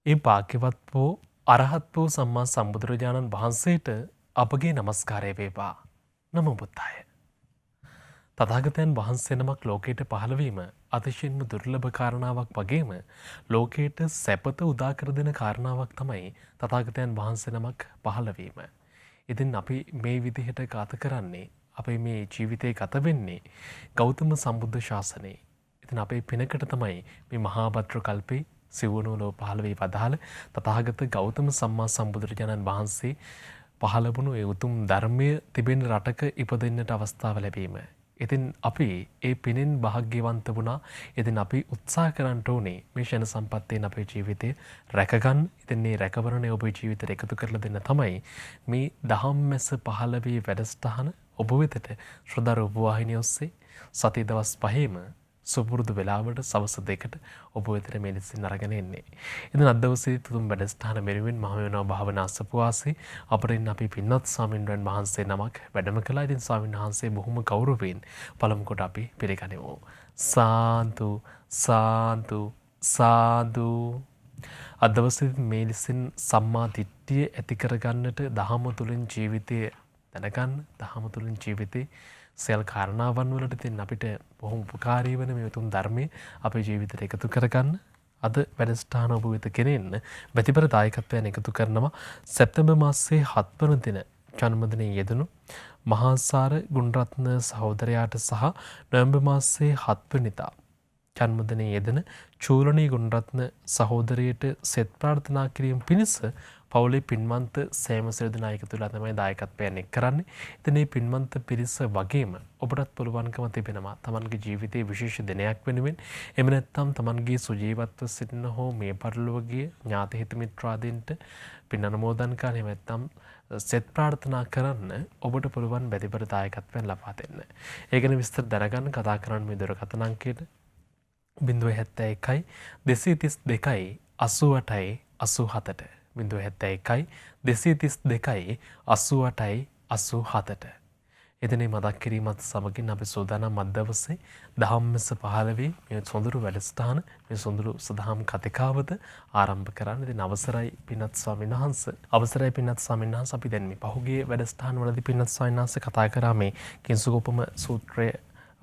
ඒ භාග්‍යවත් වූ අරහත් වූ සම්මා සම්බුදුරජාණන් වහන්සේට අපගේ නමස්කාරය වේවා. නමෝ බුද්ධාය. තථාගතයන් වහන්සේ නමක් ලෝකයට පහළවීම අතිශයින්ම දුර්ලභ කාරණාවක් වගේම ලෝකයට සැපත උදා කර දෙන කාරණාවක් තමයි තථාගතයන් වහන්සේ නමක් පහළවීම. ඉතින් අපි මේ විදිහට ගත කරන්නේ අපේ මේ ජීවිතේ ගත වෙන්නේ ගෞතම සම්බුද්ධ ශාසනයේ. ඉතින් අපේ පිනකට තමයි මේ මහා භද්‍ර කල්පේ සිවුණු ලෝ පහළ වී වදාළ තථාගත ගෞතම සම්මා සම්බුදුරජාණන් වහන්සේ පහළ වුණු ඒ උතුම් ධර්මය තිබෙන රටක ඉපදෙන්නට අවස්ථාව ලැබීම. ඉතින් අපි ඒ පිනෙන් භාග්‍යවන්ත වුණා. ඉතින් අපි උත්සාහ කරන්න ඕනේ මේ ෂණ සම්පත්තෙන් අපේ ජීවිතය රැකගන්න. ඉතින් මේ රැකවරණය ඔබේ ජීවිතයට එකතු කරලා දෙන්න තමයි මේ දහම් මැස පහළ වී වැඩසටහන ඔබ වෙතට ශ්‍රද්ධා රූප වාහිනිය ඔස්සේ සති දවස් 5ෙම සුපුරුදු වෙලාවට සවස් 2ට ඔබ වෙතට මේ ලෙසින් අරගෙන එන්නේ. ඉතින් අද දවසේ තුතුම් වැඩසටහන මෙරුවෙන් මම වෙනවා භාවනා අසපුවාසී අපරින් අපි පින්වත් ස්වාමින්වයන් වහන්සේ නමක් වැඩම කළා. ඉතින් ස්වාමීන් වහන්සේ බොහොම ගෞරවයෙන් පළමු කොට අපි පිළිගනිමු. සාදු සාදු සාදු. අද දවසේ මේ ලෙසින් සම්මා දිට්ඨිය ඇති කරගන්නට දහම තුලින් ජීවිතය දැනගන්න, දහම තුලින් ජීවිතේ සෙල් කාරණාවන් වලට තින් අපිට බොහොම උපකාරී වෙන මේ උතුම් ධර්මයේ අපේ ජීවිතයට එකතු කරගන්න අද වැඩසටහන ඔබ වෙත ගෙනෙන්න ප්‍රතිපර දායකත්වයෙන් එකතු කරනවා සැප්තැම්බර් මාසයේ 7 වන දින ජන්මදිනයේ යෙදුණු මහාසාර ගුණරත්න සහෝදරයාට සහ නොවැම්බර් මාසයේ 7 වෙනිදා ජන්මදිනයේ යෙදෙන චූලනී ගුණරත්න සහෝදරියට සෙත් ප්‍රාර්ථනා කිරීම පිණිස පවුලේ පින්වන්ත සෑම සියලු එකතු වෙලා තමයි දායකත්වයෙන් එක් කරන්නේ. ඉතින් මේ පින්වන්ත පිරිස වගේම ඔබටත් පුළුවන්කම තිබෙනවා තමන්ගේ ජීවිතයේ විශේෂ දිනයක් වෙනුවෙන් එහෙම නැත්නම් තමන්ගේ සුජීවත්ව සිටින හෝ මේ පරිලෝකීය ඥාති හිත මිත්‍රාදීන්ට පින් අනුමෝදන් කරන්න එහෙම නැත්නම් සෙත් ප්‍රාර්ථනා කරන්න ඔබට පුළුවන් බැදිපර දායකත්වයෙන් ලබා දෙන්න. ඒ ගැන විස්තර දැනගන්න කතා කරන්න මේ දුරකථන අංකයට 071 232 88 87ට 071 232 88 87ට. එදිනේ මතක් කිරීමත් සමගින් අපි සූදානම් අද දවසේ ධම්මස 15 මේ සොඳුරු වැඩසටහන මේ සොඳුරු සදහම් කතිකාවත ආරම්භ කරන්න. ඉතින් අවසරයි පින්වත් ස්වාමීන් වහන්සේ. අවසරයි පින්වත් ස්වාමීන් වහන්සේ. අපි දැන් මේ පහුගිය වැඩසටහන වලදී පින්වත් ස්වාමීන් වහන්සේ කතා කරා මේ කිංසුකෝපම සූත්‍රය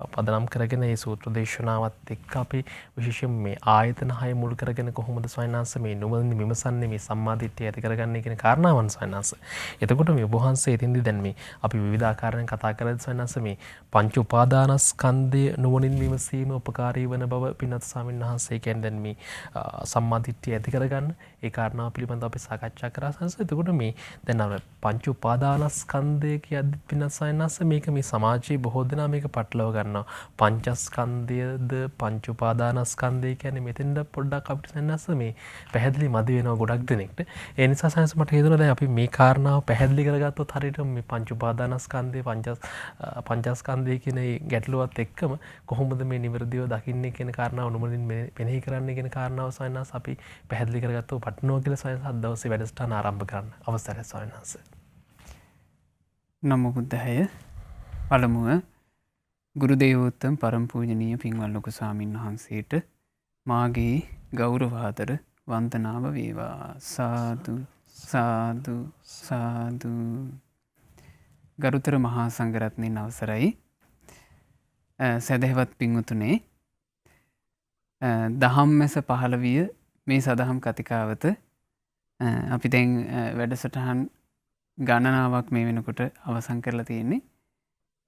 පදනම් කරගෙන ඒ සූත්‍ර දේශනාවත් එක්ක අපි විශේෂයෙන් මේ ආයතන 6 මුල් කරගෙන කොහොමද ස්වාමීන් වහන්සේ මේ නුවණින් විමසන්නේ මේ සම්මාදිට්ඨිය ඇති කරගන්නේ කියන කාරණාවන් ස්වාමීන් වහන්සේ. එතකොට මේ ඔබ වහන්සේ ඉතින්දි දැන් මේ අපි විවිධ ආකාරයෙන් කතා කරද්දී ස්වාමීන් වහන්සේ මේ පංච උපාදානස්කන්ධය නුවණින් විමසීම උපකාරී වන බව පින්වත් ස්වාමීන් වහන්සේ කියන්නේ දැන් මේ සම්මාදිට්ඨිය ඇති කරගන්න ඒ කාරණාව පිළිබඳව අපි සාකච්ඡා කරා සංස. එතකොට මේ දැන් අර පංච උපාදානස්කන්ධය කියද්දි පින්වත් ස්වාමීන් වහන්සේ මේක මේ සමාජයේ බොහෝ දෙනා මේක පටලව ගන්න පංචස්කන්ධයද පංච උපාදානස්කන්ධය කියන්නේ මෙතෙන්ද පොඩ්ඩක් අපිට සන්නස්ස මේ පැහැදිලි මදි වෙනවා ගොඩක් දෙනෙක්ට. ඒ නිසා සයන්ස් මට හිතුණා දැන් අපි මේ කාරණාව පැහැදිලි කරගත්තොත් හරියට මේ පංච උපාදානස්කන්ධය පංචස්කන්ධය කියන මේ ගැටලුවත් එක්කම කොහොමද මේ නිවැරදිව දකින්නේ කියන කාරණාව නුඹලින් මෙනෙහි කරන්නේ කියන කාරණාව සයන්ස් අපි පැහැදිලි කරගත්තොත් වටිනවා කියලා සයන්ස් අද දවසේ වැඩසටහන ආරම්භ කරන්න අවසරයි සයන්ස්. නමෝ බුද්ධාය. පළමුව ගුරු දේවෝත්තම පරම පූජනීය පින්වත් ලොකු ස්වාමීන් වහන්සේට මාගේ ගෞරවාදර වන්දනාව වේවා. සාදු සාදු සාදු. ගරුතර මහා සංඝරත්නයන් අවසරයි. සදහවත් පින්වතුනේ, දහම්මැස 15 මේ සදහම් කතිකාවත අපි දැන් වැඩසටහන් ගණනාවක් මේ වෙනකොට අවසන් කරලා තියෙන්නේ.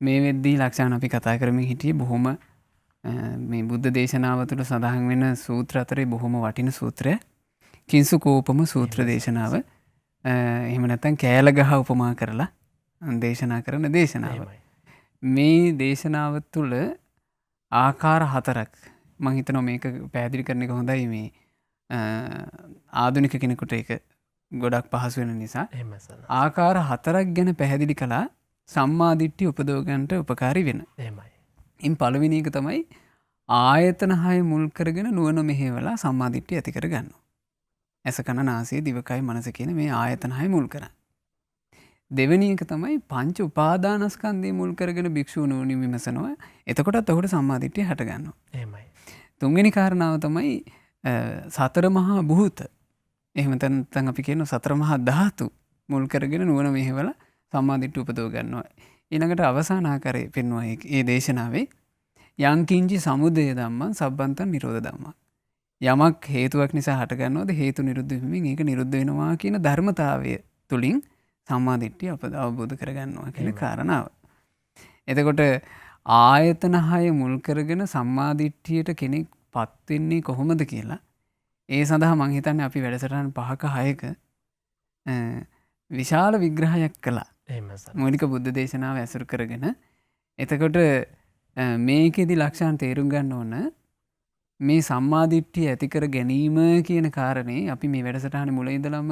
මේ වෙද්දී ලක්ෂණ අපි කතා කරමින් හිටියේ බොහොම මේ බුද්ධ දේශනාව තුළ සඳහන් වෙන සූත්‍ර අතරේ බොහොම වටින සූත්‍රය කිංසුකෝපම සූත්‍ර දේශනාව. එහෙම නැත්නම් කෑල ගහ උපමා කරලා දේශනා කරන දේශනාව. මේ දේශනාව තුළ ආකාර 4ක් මම හිතනවා මේක පැහැදිලි කරන එක හොඳයි. මේ ආධුනික කෙනෙකුට ඒක ගොඩක් පහසු වෙන නිසා ආකාර 4ක් ගැන පැහැදිලි කළා. සම්මාදිට්ඨිය උපදව ගන්නට උපකාරී වෙන. එහෙමයි. ඉන් පළවෙනි එක තමයි ආයතන 6 මුල් කරගෙන නුවණ මෙහෙवला සම්මාදිට්ඨිය ඇති කර ගන්නවා. ඇස කන නාසය දිවකය මනස කියන මේ ආයතන 6 මුල් කරන්. දෙවෙනි එක තමයි පංච උපාදානස්කන්ධය මුල් කරගෙන භික්ෂුව නුවණින් විමසනවා. එතකොටත් ඔහුට සම්මාදිට්ඨිය හට ගන්නවා. එහෙමයි. තුන්වෙනි කාරණාව තමයි සතර මහා භූත එහෙම නැත්නම් අපි කියන සතර මහා ධාතු මුල් කරගෙන නුවණ මෙහෙवला සම්මාදිට්ඨිය උපදව ගන්නවා. ඊළඟට අවසාන ආකාරයේ පෙන්වුවා මේ දේශනාවේ යං කිංචි සමුදය ධම්මං සබ්බන්තං නිරෝධ ධම්මං. යමක් හේතුවක් නිසා හටගන්නවද හේතු නිරුද්ධ වීමෙන් ඒක නිරුද්ධ වෙනවා කියන ධර්මතාවය තුලින් සම්මාදිට්ඨිය අවබෝධ කරගන්නවා කියන කාරණාව. එතකොට ආයතන 6 මුල් කරගෙන සම්මාදිට්ඨියට කෙනෙක් පත් වෙන්නේ කොහොමද කියලා ඒ සඳහා මම හිතන්නේ අපි වැඩසටහන් 5ක 6ක විශාල විග්‍රහයක් කළා. එහෙම සර්. මූලික බුද්ධ දේශනාව ඇසුරු කරගෙන. එතකොට මේකෙදි ලක්ෂණ තේරුම් ගන්න ඕන මේ සම්මාදිට්ඨිය ඇති කර ගැනීම කියන කාරණේ අපි මේ වැඩසටහනේ මුල ඉඳලම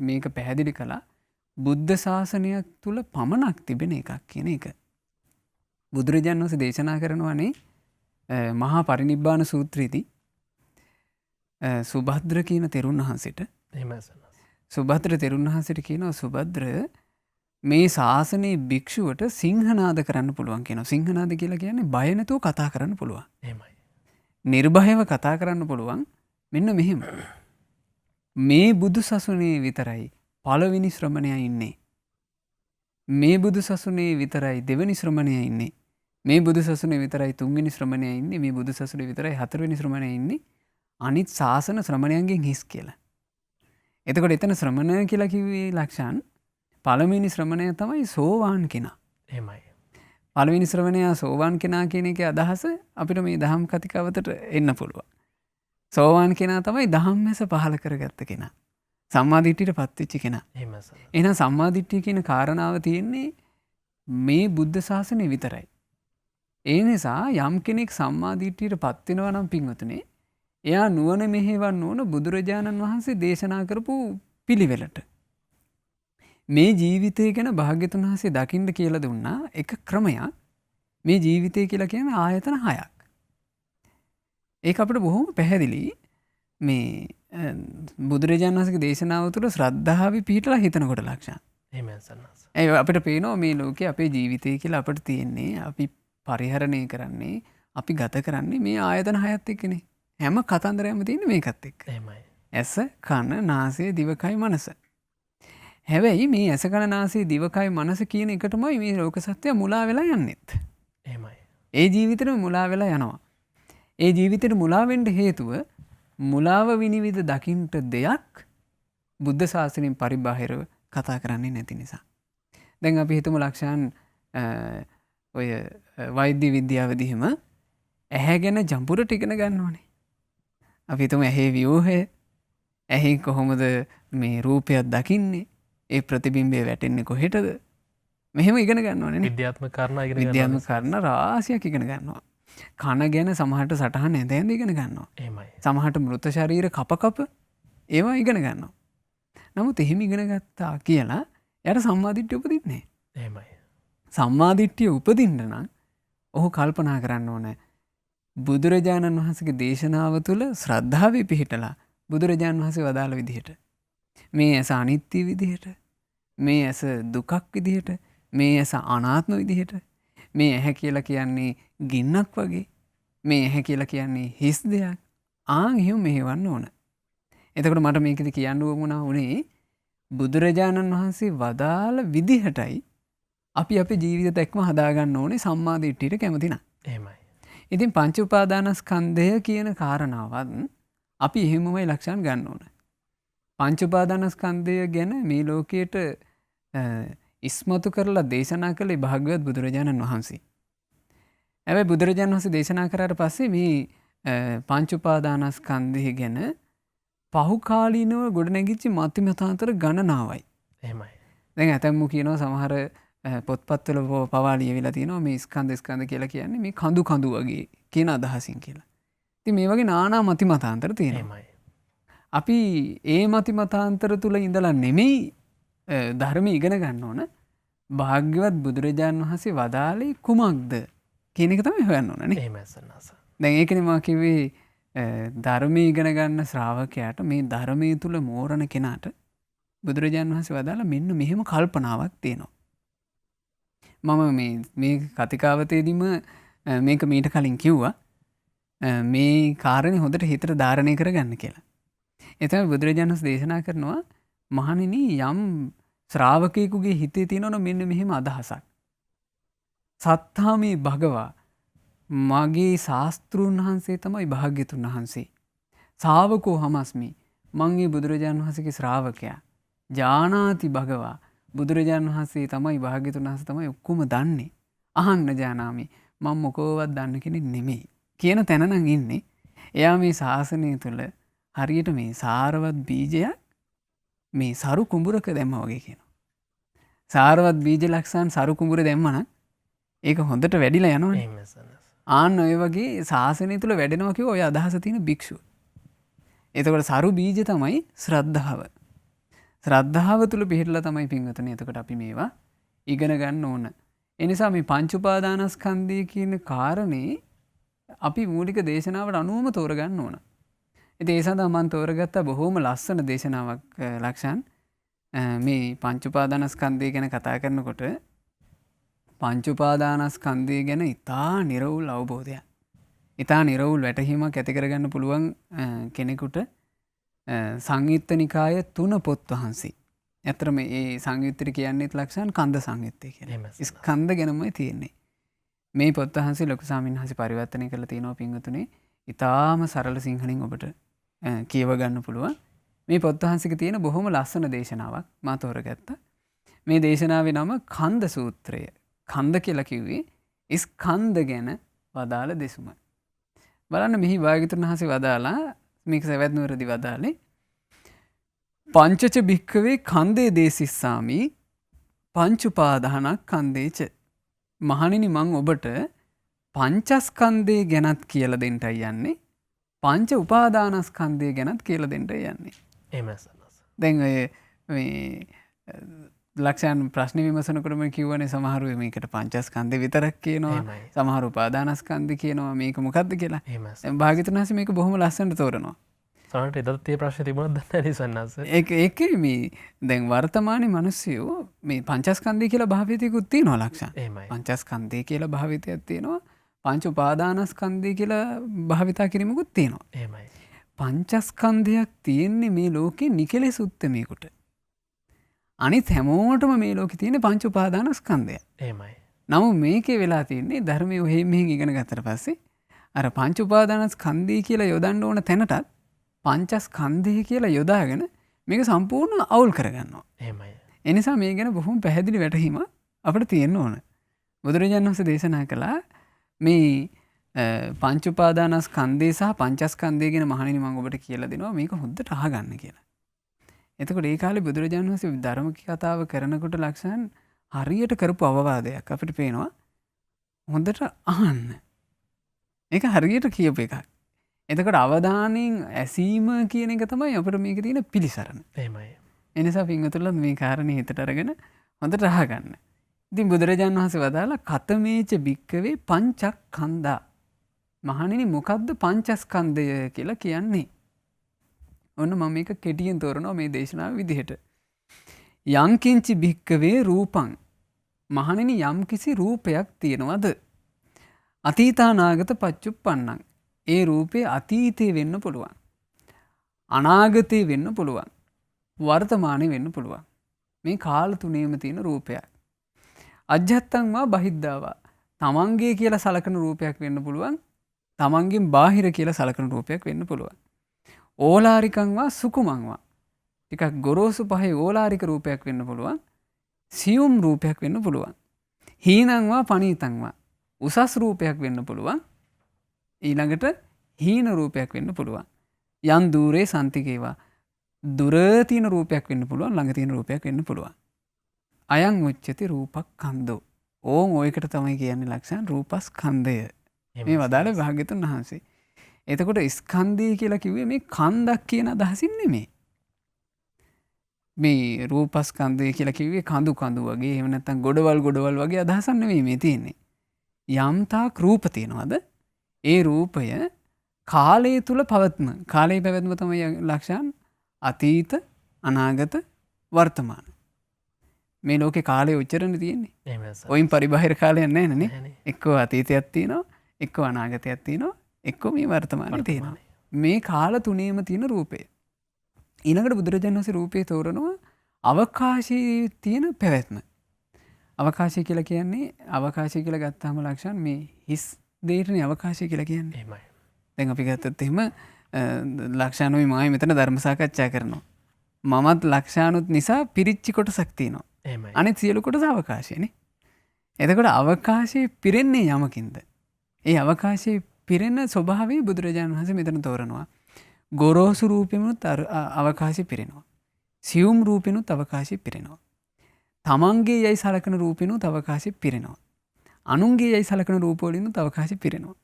මේක පැහැදිලි කළා. බුද්ධ ශාසනයක් තුල පමණක් තිබෙන එකක් කියන එක. බුදුරජාණන් වහන්සේ දේශනා කරනවානේ මහා පරිනිබ්බාන සූත්‍රයේදී සුභද්‍ර කියන තෙරුන් වහන්සේට එහෙම සර්. සුභද්‍ර තෙරුන් වහන්සේට කියනවා සුභද්‍ර මේ ශාසනයේ භික්ෂුවට සිංහනාද කරන්න පුළුවන් කියනවා. සිංහනාද කියලා කියන්නේ බය නැතුව කතා කරන්න පුළුවන්. එහෙමයි. නිර්භයව කතා කරන්න පුළුවන්. මෙන්න මෙහෙම. මේ බුදු සසුනේ විතරයි පළවෙනි ශ්‍රමණයා ඉන්නේ. මේ බුදු සසුනේ විතරයි දෙවෙනි ශ්‍රමණයා ඉන්නේ. මේ බුදු සසුනේ විතරයි තුන්වෙනි ශ්‍රමණයා ඉන්නේ. මේ බුදු සසුනේ විතරයි හතරවෙනි ශ්‍රමණයා ඉන්නේ. අනිත් ශාසන ශ්‍රමණයන්ගෙන් හිස් කියලා. එතකොට එතන ශ්‍රමණ කියලා කිව්වේ ලක්ෂණ පළවෙනි ශ්‍රමණයා තමයි සෝවාන් කෙනා. එහෙමයි. පළවෙනි ශ්‍රමණයා සෝවාන් කෙනා කියන එකේ අදහස අපිට මේ දහම් කතිකාවතට එන්න පුළුවන්. සෝවාන් කෙනා තමයි ධම්මැස පහල කරගත්ත කෙනා. සම්මාදිට්ඨියට පත්වෙච්ච කෙනා. එහෙම සර්. එහෙනම් සම්මාදිට්ඨිය කියන කාරණාව තියෙන්නේ මේ බුද්ධ ශාසනය විතරයි. ඒ නිසා යම් කෙනෙක් සම්මාදිට්ඨියට පත් වෙනවා නම් පින්වතුනි, එයා නුවණ මෙහෙවන්න ඕන බුදුරජාණන් වහන්සේ දේශනා කරපු පිළිවෙලට. මේ ජීවිතය ගැන භාග්‍යතුන් වහන්සේ දකින්න කියලා දුන්නා එක ක්‍රමයක්. මේ ජීවිතය කියලා කියන්නේ ආයතන 6ක්. ඒක අපිට බොහොම පැහැදිලි. මේ බුදුරජාණන් වහන්සේගේ දේශනාව තුළ ශ්‍රද්ධාවි පිහිටලා හිතනකොට ලක්ෂණ. එහෙම සර්. ඒ අපිට පේනවා මේ ලෝකේ අපේ ජීවිතය කියලා අපිට තියෙන්නේ අපි පරිහරණය කරන්නේ අපි ගත කරන්නේ මේ ආයතන 6ත් එක්කනේ. හැම කතන්දරයක්ම තියෙන්නේ මේකත් එක්ක. එහෙමයි. ඇස, කන, නාසය, දිවකය, මනස. හැබැයි මේ ඇස, කන, නාසය, දිවකය, මනස කියන එකටමයි මේ ලෝක සත්‍යය මුලා වෙලා යන්නේත්. එහෙමයි. ඒ ජීවිතේම මුලා වෙලා යනවා. ඒ ජීවිතේට මුලා වෙන්න හේතුව මුලාව විනිවිද දකින්ට දෙයක් බුද්ධ ශාසනයෙන් පරිබාහිරව කතා කරන්නේ නැති නිසා. දැන් අපි හිතමු ලක්ෂණ ඔය වෛද්‍ය විද්‍යාවේදී හිම ඇහැ ගැන ජම්පුරට ඉගෙන ගන්න ඕනේ. අපි හිතමු ඇහි ව්‍යුහය, ඇහි කොහොමද මේ රූපයක් දකින්නේ, ඒ ප්‍රතිබිම්බය වැටෙන්නේ කොහෙටද? මෙහෙම ඉගෙන ගන්න ඕනේ නේ. විද්‍යාත්මක කාරණා ඉගෙන ගන්න. විද්‍යාත්මක කාරණා රාශියක් ඉගෙන ගන්නවා. කන ගැන සමහරට සටහන් ඇඳ ඉගෙන ගන්නවා. එහෙමයි. සමහරට මෘත ශරීර කප ඒවා ඉගෙන ගන්නවා. නමුත් එහෙම ඉගෙන ගත්තා කියලා එයාට සම්මාදිට්ඨිය උපදින්නේ නැහැ. එහෙමයි. සම්මාදිට්ඨිය උපදින්න නම් ඔහු කල්පනා කරන්න ඕනේ බුදුරජාණන් වහන්සේගේ දේශනාව තුළ ශ්‍රද්ධාවේ පිහිටලා බුදුරජාණන් වහන්සේ වදාළ විදිහට මේ ඇස අනිත්‍ය විදිහට, මේ ඇස දුකක් විදිහට, මේ ඇස අනාත්ම විදිහට, මේ ඇහැ කියලා කියන්නේ ගින්නක් වගේ, මේ ඇහැ කියලා කියන්නේ හිස් දෙයක්. එහෙම මෙහෙවන්න ඕන. එතකොට මට මේකද කියන්න වුණා උනේ බුදුරජාණන් වහන්සේ වදාළ විදිහටයි අපි අපේ ජීවිත එක්කම හදාගන්න ඕනේ සම්මාදිට්ඨියට කැමති නම්. එහෙමයි. ඉතින් පංච උපාදානස්කන්ධය කියන කාරණාවත් අපි එහෙමමයි ලක්ෂණ ගන්න ඕන. පංච උපාදානස්කන්ධය ගැන මේ ලෝකයට ඉස්මතු කරලා දේශනා කළේ භාග්‍යවත් බුදුරජාණන් වහන්සේ. හැබැයි බුදුරජාණන් වහන්සේ දේශනා කරාට පස්සේ මේ පංච උපාදානස්කන්ධය ගැන පහුකාලීනව ගොඩනැගිච්ච මතිමතාන්තර ගණනාවයි. එහෙමයි. දැන් ඇතැම්මු කියනවා සමහර පොත්පත්වල පවා ලියවිලා තියෙනවා මේ ස්කන්ධ කියලා කියන්නේ මේ කඳු වගේ කියන අදහසින් කියලා. ඉතින් මේ වගේ নানা මතිමතාන්තර තියෙනවා. එහෙමයි. අපි ඒ මතිමතාන්තර තුල ඉඳලා නෙමෙයි ධර්ම ඉගෙන ගන්න ඕන. භාග්‍යවත් බුදුරජාණන් වහන්සේ වදාළේ කුමක්ද කියන එක තමයි හොයන්න ඕන නේ. එහෙමයි සන්නස. දැන් ඒකනේ මම කිව්වේ ධර්මයේ ඉගෙන ගන්න ශ්‍රාවකයාට මේ ධර්මයේ තුල මෝරණ කෙනාට බුදුරජාණන් වහන්සේ වදාලා මෙන්න මෙහෙම කල්පනාවක් තියෙනවා. මම මේ කතිකාවතේදීම මේක මීට කලින් කිව්වා. මේ කාරණේ හොඳට හිතට ධාරණය කරගන්න කියලා. එතම බුදුරජාණන් වහන්සේ දේශනා කරනවා මහණෙනි යම් ශ්‍රාවකයෙකුගේ හිතේ තියෙනවනම් මෙන්න මෙහෙම අදහසක්. සත්තාමේ භගවා මගේ ශාස්තෘන් වහන්සේ තමයි භාග්‍යතුන් වහන්සේ. ශාවකෝ හමස්මි මංගේ බුදුරජාණන් වහන්සේගේ ශ්‍රාවකයා. ජානාති භගවා බුදුරජාණන් වහන්සේ තමයි භාග්‍යතුන් වහන්සේ තමයි ඔක්කොම දන්නේ. අහන්න ජානාමි මම මොකෝවත් දන්න කෙනෙක් නෙමෙයි කියන තැන නම් ඉන්නේ. එයා මේ ශාසනය තුළ හරියට මේ සාරවත් බීජයක් මේ සරු කුඹුරක දැම්මා වගේ කියනවා. සාරවත් බීජ ලක්ෂණ සරු කුඹුර දැම්මනම් ඒක හොඳට වැඩිලා යනවනේ. ආන්න ඔය වගේ ශාසනය තුළ වැඩෙනවා කිව්ව ඔය අදහස තියෙන භික්ෂුව. එතකොට සරු බීජ තමයි ශ්‍රද්ධාව. ශ්‍රද්ධාව තුළ පිහිටලා තමයි පින්වතුනි එතකොට අපි මේවා ඉගෙන ගන්න ඕන. ඒ නිසා මේ පංච උපාදානස්කන්ධය කියන කාරණේ අපි මූලික දේශනාවට අනුවම තෝරගන්න ඕන. ඉතින් ඒ සඳහා මම තෝරගත්ත බොහොම ලස්සන දේශනාවක් ලක්ෂණ මේ පංච උපාදානස්කන්ධය ගැන කතා කරනකොට පංච උපාදානස්කන්ධය ගැන ඉතා නිර්වුල් අවබෝධයක්. ඉතා නිර්වුල් වැටහීමක් ඇති කරගන්න පුළුවන් කෙනෙකුට සංයුත්ත නිකාය 3 පොත් වහන්සේ. ඇත්තටම මේ සංයුත්තට කියන්නේ ලක්ෂණ කන්ද සංයුත්තය කියලා. ස්කන්ධ ගැනමයි තියෙන්නේ. මේ පොත් වහන්සේ ලොකු ස්වාමීන් වහන්සේ පරිවර්තනය කරලා තියෙනවා පින්වතුනි. ඉතාම සරල සිංහලෙන් ඔබට කියව ගන්න පුළුවන්. මේ පොත් වහන්සේක තියෙන බොහොම ලස්සන දේශනාවක් මා තෝරගත්තා. මේ දේශනාවේ නම කන්ද සූත්‍රය. කන්ද කියලා කිව්වේ ස්කන්ධ ගැන වදාළ දෙසුම. බලන්න මෙහි භාග්‍යවතුන් වහන්සේ වදාලා මේක සවැත් නුවරදී වදාලේ පංචච භික්ඛවේ කන්දේ දේසිස්සාමි පංච උපාදානස්කන්ධේච. මහණෙනි මං ඔබට පංචස්කන්ධය ගැනත් කියලා දෙන්නයි යන්නේ. පංච උපාදානස්කන්ධය ගැනත් කියලා දෙන්නයි යන්නේ. එහෙමයි. දැන් ඔය මේ ලක්ෂණ ප්‍රශ්න විමසනකොටම කිව්වනේ සමහරු මේකට පංචස්කන්ධය විතරක් කියනවා. සමහරු උපාදානස්කන්ධය කියනවා. මේක මොකද්ද කියලා. දැන් භාග්‍යවතුන් වහන්සේ මේක බොහොම ලස්සනට තෝරනවා. සමහරට එදත් ඒ ප්‍රශ්නේ තිබුණාද දන්නේ නැහැ සන්නස. ඒකේ මේ දැන් වර්තමානයේ මිනිස්සු මේ පංචස්කන්ධය කියලා භාවිතයකුත් තියෙනවා ලක්ෂණ. පංචස්කන්ධය කියලා භාවිතයක් තියෙනවා. පංච උපාදානස්කන්ධය කියලා භාවිතා කිරීමකුත් තියෙනවා. එහෙමයි. පංචස්කන්ධයක් තියෙන්නේ මේ ලෝකේ නිකලෙස් උත්තමේකට. අනිත් හැමෝටම මේ ලෝකේ තියෙන පංච උපාදානස්කන්ධය. එහෙමයි. නමුත් මේකේ වෙලා තියෙන්නේ ධර්මයේ ඔහෙන් මෙහෙන් ඉගෙන ගත්තට පස්සේ අර පංච උපාදානස්කන්ධය කියලා යොදන්න ඕන තැනටත් පංචස්කන්ධය කියලා යොදාගෙන මේක සම්පූර්ණ අවුල් කරගන්නවා. එහෙමයි. ඒ නිසා මේ ගැන බොහොම පැහැදිලි වැටහීම අපිට තියෙන්න ඕන. බුදුරජාණන් වහන්සේ දේශනා කළා මේ පංච උපාදානස්කන්ධය සහ පංචස්කන්ධය ගැන මහණෙනි මම ඔබට කියලා දෙනවා මේක හොඳට අහගන්න කියලා. එතකොට ඒ කාලේ බුදුරජාණන් වහන්සේ ධර්ම කතාව කරනකොට ලක්ෂණ හරියට කරපු අවවාදයක් අපිට පේනවා. හොඳට අහන්න. ඒක හරියට කියපු එකක්. එතකොට අවධානයෙන් ඇසීම කියන එක තමයි අපිට මේක තියෙන පිළිසරණ. එහෙමයි. ඒ නිසා පින්වතුන්ලා මේ කාරණේ හිතට අරගෙන හොඳට අහගන්න. ඉතින් බුදුරජාණන් වහන්සේ වදාලා කතමේච භික්කවේ පංචස්කන්ධා. මහණෙනි මොකද්ද පංචස්කන්ධය කියලා කියන්නේ? ඔන්න මම මේක කෙටියෙන් තෝරනවා මේ දේශනාව විදිහට. යංකින්චි භික්කවේ රූපං. මහණෙනි යම් කිසි රූපයක් තියෙනවද? අතීතානාගත පච්චුප්පන්නං. ඒ රූපේ අතීතේ වෙන්න පුළුවන්. අනාගතේ වෙන්න පුළුවන්. වර්තමානයේ වෙන්න පුළුවන්. මේ කාල තුනේම තියෙන රූපයක්. අජ්ජත්තං වා බහිද්ධාවා. තමන්ගේ කියලා සලකන රූපයක් වෙන්න පුළුවන්. තමන්ගෙන් බාහිර කියලා සලකන රූපයක් වෙන්න පුළුවන්. ඕලාරිකං වා සුකුමං වා. ටිකක් ගොරෝසු පහේ ඕලාරික රූපයක් වෙන්න පුළුවන්. සියුම් රූපයක් වෙන්න පුළුවන්. හීනං වා පනීතං වා. උසස් රූපයක් වෙන්න පුළුවන්. ඊළඟට හීන රූපයක් වෙන්න පුළුවන්. යන් দূරේ සන්තිකේවා. දුර තියෙන රූපයක් වෙන්න පුළුවන්. ළඟ තියෙන රූපයක් වෙන්න පුළුවන්. අයං උච්චති රූපස්කන්ධෝ. ඕන් ඔයකට තමයි කියන්නේ ලක්ෂණ රූපස්කන්ධය. මේ වදාළේ භාග්‍යතුන් වහන්සේ. එතකොට ස්කන්ධය කියලා කිව්වේ මේ කන්දක් කියන අදහසින් නෙමෙයි. මේ රූපස්කන්ධය කියලා කිව්වේ කඳු කඳු වගේ එහෙම නැත්නම් ගොඩවල් ගොඩවල් වගේ අදහසක් නෙමෙයි මේ තියෙන්නේ. යම් තාක් රූප තියෙනවද? ඒ රූපය කාලය තුල පවත්ම. කාලයේ පැවැත්ම තමයි ලක්ෂණ අතීත, අනාගත, වර්තමාන. මේ ලෝකේ කාලය උච්චරණ තියෙන්නේ. එහෙමයි සර්. ඔයින් පරිබාහිර කාලයක් නැහැ නේ. එක්කෝ අතීතයක් තියෙනවා, එක්කෝ අනාගතයක් තියෙනවා, එක්ක මේ වර්තමානයේ තියෙනවා. මේ කාල තුනේම තියෙන රූපය. ඊළඟට බුදුරජාණන් වහන්සේ රූපේ තෝරනවා අවකාශයේ තියෙන පැවැත්ම. අවකාශය කියලා කියන්නේ අවකාශය කියලා ගත්තාම ලක්ෂණ මේ හිස් දෙයටනේ අවකාශය කියලා කියන්නේ. එහෙමයි. දැන් අපි ගත්තොත් එහෙම ලක්ෂානුයි මායි මෙතන ධර්ම සාකච්ඡා කරනවා. මමත් ලක්ෂානුත් නිසා පිරිච්චි කොටසක් තියෙනවා. එහෙමයි. අනිත් සියලු කොටස අවකාශයනේ. එතකොට අවකාශයේ පිරෙන්නේ යමකින්ද? ඒ අවකාශයේ පිරෙන ස්වභාවය බුදුරජාණන් වහන්සේ මෙතන තෝරනවා. ගොරෝසු රූපෙමුත් අවකාශයේ පිරෙනවා. සියුම් රූපෙනුත් අවකාශයේ පිරෙනවා. තමන්ගේ යයි සලකන රූපෙනුත් අවකාශයේ පිරෙනවා. අනුන්ගේ යයි සලකන රූප වලිනුත් අවකාශයේ පිරෙනවා.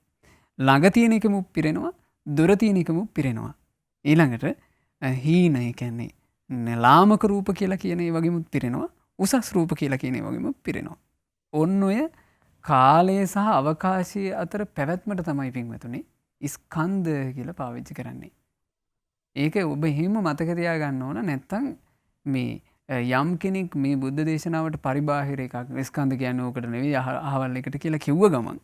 ළඟ තියෙන එකමුත් පිරෙනවා, දුර තියෙන එකමුත් පිරෙනවා. ඊළඟට හීන ඒ කියන්නේ ලාමක රූප කියලා කියන ඒ වගේමුත් පිරෙනවා. උසස් රූප කියලා කියන ඒ වගේමුත් පිරෙනවා. ඔන්න ඔය කාලය සහ අවකාශය අතර පැවැත්මට තමයි පින්වතුනි ස්කන්ධ කියලා පාවිච්චි කරන්නේ. ඒක ඔබ එහෙම මතක තියාගන්න ඕන. නැත්තම් මේ යම් කෙනෙක් මේ බුද්ධ දේශනාවට පරිබාහිර එකක් ස්කන්ධ කියන්නේ ඕකට නෙවෙයි අහවල් එකට කියලා කිව්ව ගමන්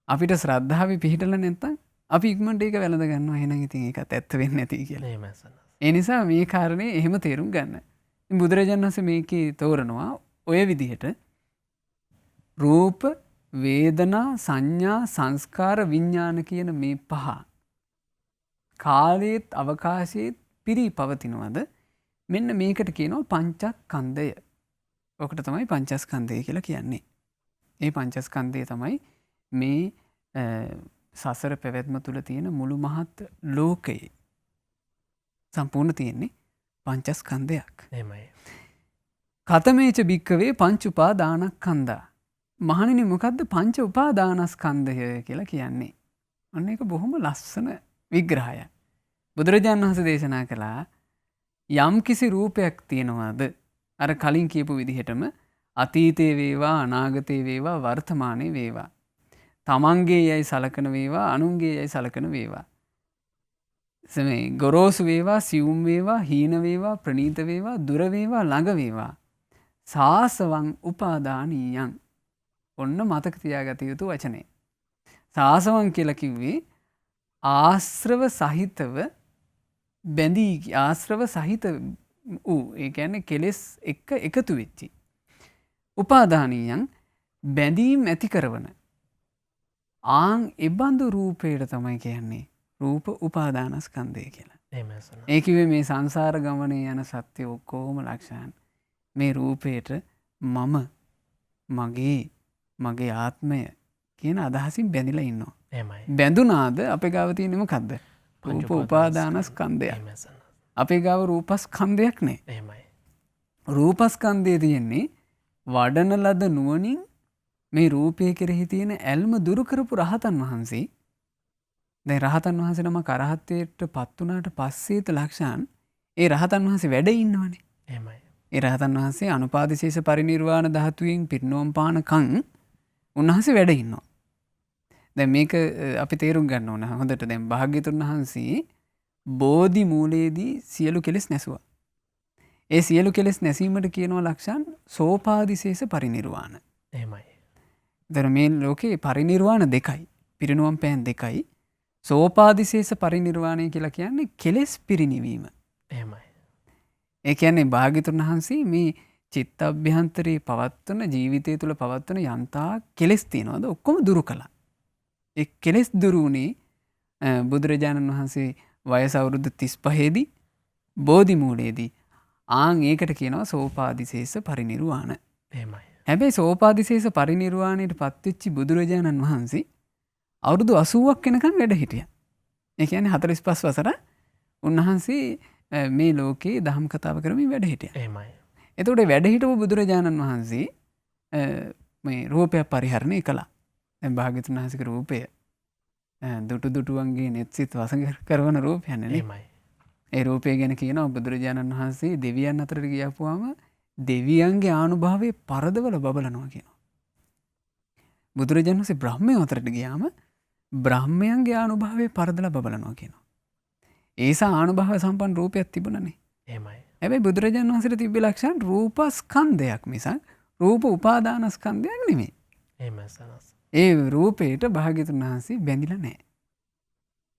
අපිට ශ්‍රද්ධාවේ පිහිටලා නැත්තම් අපි ඉක්මනට ඒක වැළඳ ගන්නවා. එහෙනම් ඉතින් ඒකත් ඇත්ත වෙන්නේ නැති කියලා. එහෙමයි සන්නස්. ඒ නිසා මේ කාරණේ එහෙම තේරුම් ගන්න. බුදුරජාණන් වහන්සේ මේකේ තෝරනවා ඔය විදිහට රූප, වේදනා, සංඥා, සංස්කාර, විඥාන කියන මේ පහ කාලයේත් අවකාශයේත් පිරී පවතිනවද? මෙන්න මේකට කියනවා පංචස්කන්ධය. ඔකට තමයි පංචස්කන්ධය කියලා කියන්නේ. ඒ පංචස්කන්ධය තමයි මේ සසර පැවැත්ම තුළ තියෙන මුළු මහත් ලෝකයේ සම්පූර්ණ තියෙන්නේ පංචස්කන්ධයක්. එහෙමයි. කතමේච භික්කවේ පංච උපාදානස්කන්ධා. මහණෙනි මොකද්ද පංච උපාදානස්කන්ධය කියලා කියන්නේ? අන්න ඒක බොහොම ලස්සන විග්‍රහයක්. බුදුරජාණන් වහන්සේ දේශනා කළා යම් කිසි රූපයක් තියෙනවාද අර කලින් කියපු විදිහටම අතීතේ වේවා අනාගතේ වේවා වර්තමානයේ වේවා තමන්ගේ යයි සලකන වේවා අනුන්ගේ යයි සලකන වේවා සමේ ගොරෝසු වේවා සියුම් වේවා හීන වේවා ප්‍රනීත වේවා දුර වේවා ළඟ වේවා සාසවං උපාදානීයං. ඔන්න මතක තියාගත යුතු වචනේ. සාසවං කියලා කිව්වේ ආශ්‍රව සහිතව බැඳී ආශ්‍රව සහිත වූ ඒ කියන්නේ කෙලෙස් එක්ක එකතු වෙච්චි. උපාදානීයං බැඳීම් ඇති කරවන. ආන් එබඳු රූපයට තමයි කියන්නේ රූප උපාදානස්කන්ධය කියලා. එහෙමයි සන්නස්. ඒ කිව්වේ මේ සංසාර ගමනේ යන සත්‍ය ඔක්කොම ලක්ෂණ මේ රූපයට මම මගේ ආත්මය කියන අදහසින් බැඳිලා ඉන්නවා. එහෙමයි. බැඳුනාද අපේ ගාව තියෙන්නේ මොකද්ද? රූප උපාදානස්කන්ධය. එහෙමයි සන්නස්. අපේ ගාව රූපස්කන්ධයක් නෑ. එහෙමයි. රූපස්කන්ධය තියෙන්නේ වඩන ලද නුවණින් මේ රූපය කෙරෙහි තියෙන ඇල්ම දුරු කරපු රහතන් වහන්සේ. දැන් රහතන් වහන්සේ නමක් අරහත්ත්වයට පත් වුණාට පස්සේත ලක්ෂණ ඒ රහතන් වහන්සේ වැඩ ඉන්නවනේ. එහෙමයි. ඒ රහතන් වහන්සේ අනුපාදිශේෂ පරිනිර්වාණ ධාතුවෙන් පිරිනොම් පානකම් උන්වහන්සේ වැඩ ඉන්නවා. දැන් මේක අපි තේරුම් ගන්න ඕන හොඳට. දැන් භාග්‍යතුන් වහන්සේ බෝධි මූලයේදී සියලු කෙලෙස් නැසුවා. ඒ සියලු කෙලෙස් නැසීමට කියනවා ලක්ෂණ සෝපාදිශේෂ පරිනිර්වාණ. එහෙමයි. දැන් මේ ලෝකේ පරිනිර්වාණ දෙකයි. පිරිනොම් පෑන් දෙකයි. සෝපාදිශේෂ පරිනිර්වාණය කියලා කියන්නේ කෙලෙස් පිරිනිවීම. එහෙමයි. ඒ කියන්නේ භාග්‍යතුන් වහන්සේ මේ චිත්තඅභ්‍යන්තරේ පවත්වන ජීවිතය තුළ පවත්වන යන්තා කෙලෙස් තියනවාද ඔක්කොම දුරු කළා. ඒ කෙලෙස් දුරුුණේ බුදුරජාණන් වහන්සේ වයස අවුරුදු 35 දී බෝධි මූලයේදී. ආන් ඒකට කියනවා සෝපාදිශේෂ පරිනිර්වාණ. එහෙමයි. හැබැයි සෝපාදිශේෂ පරිනිර්වාණයට පත්වෙච්චි බුදුරජාණන් වහන්සේ අවුරුදු 80ක් වෙනකම් වැඩ හිටියා. ඒ කියන්නේ 45 වසර උන්වහන්සේ මේ ලෝකේ දහම් කතාව කරමින් වැඩ හිටියා. එහෙමයි. එතකොට වැඩ හිටපු බුදුරජාණන් වහන්සේ මේ රූපය පරිහරණය කළා. දැන් භාග්‍යතුන් වහන්සේගේ රූපය දුටුවන්ගේ නෙත්සිත වසඟ කරන රූපයක් නේ. එහෙමයි. ඒ රූපය ගැන කියනවා බුදුරජාණන් වහන්සේ දෙවියන් අතරට ගියාපුවාම දෙවියන්ගේ ආනුභාවයේ පරදවල බබලනවා කියනවා. බුදුරජාණන් වහන්සේ බ්‍රහ්මයන් අතරට ගියාම බ්‍රහ්මයන්ගේ ආනුභාවයේ පරදලා බබලනවා කියනවා. ඒසා ආනුභාව සම්පන්න රූපයක් තිබුණනේ. එහෙමයි. හැබැයි බුදුරජාණන් වහන්සේට තිබ්බ ලක්ෂණ රූපස්කන්ධයක් මිසක් රූප උපාදානස්කන්ධයක් නෙමෙයි. එහෙමයි සන්නස්. ඒ රූපයට භාග්‍යතුන් වහන්සේ බැඳිලා නැහැ.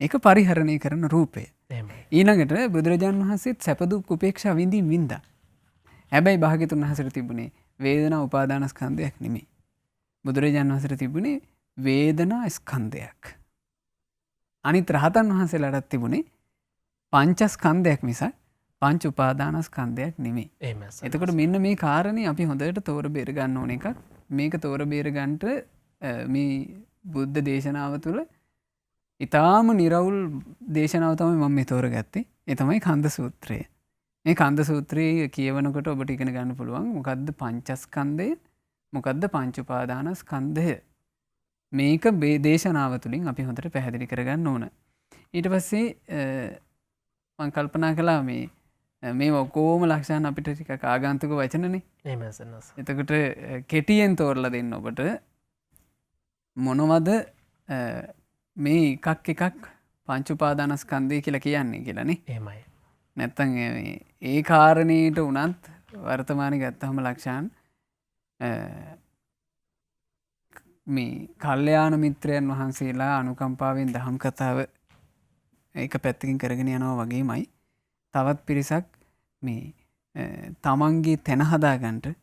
ඒක පරිහරණය කරන රූපය. එහෙමයි. ඊළඟට බුදුරජාණන් වහන්සේත් සැප දුක් උපේක්ෂා විඳින්දා. හැබැයි භාග්‍යතුන් වහන්සේට තිබුණේ වේදනා උපාදානස්කන්ධයක් නෙමෙයි. බුදුරජාණන් වහන්සේට තිබුණේ වේදනා ස්කන්ධයක්. අනිත් රහතන් වහන්සේලාටත් තිබුණේ පංචස්කන්ධයක් මිසක් පංච උපාදානස්කන්ධයක් නෙමෙයි. එහෙමයි. එතකොට මෙන්න මේ කාරණේ අපි හොඳට තෝර බේර ගන්න ඕන එකක්. මේක තෝර බේර ගන්නට මේ බුද්ධ දේශනාව තුළ ඊටාම නිර්වුල් දේශනාව තමයි මම මේ තෝරගත්තේ. ඒ තමයි කන්ද සූත්‍රය. මේ කන්ද සූත්‍රයේ කියවනකොට ඔබට ඉගෙන ගන්න පුළුවන් මොකද්ද පංචස්කන්ධය, මොකද්ද පංච උපාදානස්කන්ධය. මේක මේ දේශනාව තුළින් අපි හොඳට පැහැදිලි කරගන්න ඕන. ඊට පස්සේ මම කල්පනා කළා මේ ඔක්කොම ලක්ෂණ අපිට ටිකක් ආගන්තුක වචනනේ. එහෙමයි සන්නස්. එතකොට කෙටියෙන් තෝරලා දෙන්න ඔබට මොනවද මේ එකක් පංච උපාදානස්කන්ධය කියලා කියන්නේ කියලානේ. එහෙමයි. නැත්තම් ඒ කාරණේට උනත් වර්තමානයේ ගත්තහම ලක්ෂණ මේ කල්යාණ මිත්‍රයන් වහන්සේලා අනුකම්පාවෙන් දහම් කතාව එක පැත්තකින් කරගෙන යනවා වගේමයි තවත් පිරිසක් මේ තමන්ගේ තැන හදාගන්නට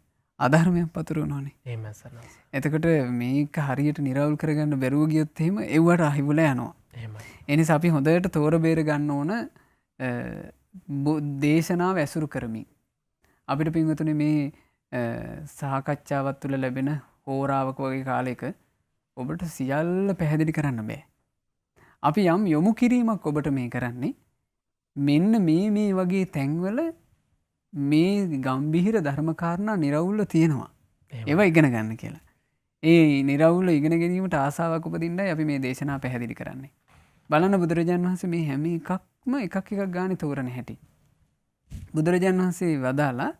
අධර්මයක් පතුරවනවානේ. එහෙමයි සන්නස්. එතකොට මේක හරියට නිරවුල් කරගන්න බැරුව ගියොත් එහෙම එව්වට අහිවුලා යනවා. එහෙමයි. ඒ නිසා අපි හොඳට තෝර බේර ගන්න ඕන දේශනාව ඇසුරු කරමින්. අපිට පින්වතුනි මේ සාකච්ඡාවත් තුළ ලැබෙන හෝරාවක වගේ කාලයක ඔබට සියල්ල පැහැදිලි කරන්න බෑ. අපි යම් යොමු කිරීමක් ඔබට මේ කරන්නේ මෙන්න මේ වගේ තැන්වල මේ ගම්භීර ධර්මකාරණා නිරවුල්ව තියෙනවා. ඒවා ඉගෙන ගන්න කියලා. ඒ නිරවුල්ව ඉගෙන ගැනීමට ආසාවක් උපදින්නයි අපි මේ දේශනා පැහැදිලි කරන්නේ. බලන්න බුදුරජාණන් වහන්සේ මේ හැම එකක්ම එකක් ගානේ තෝරන හැටි. බුදුරජාණන් වහන්සේ වදාලා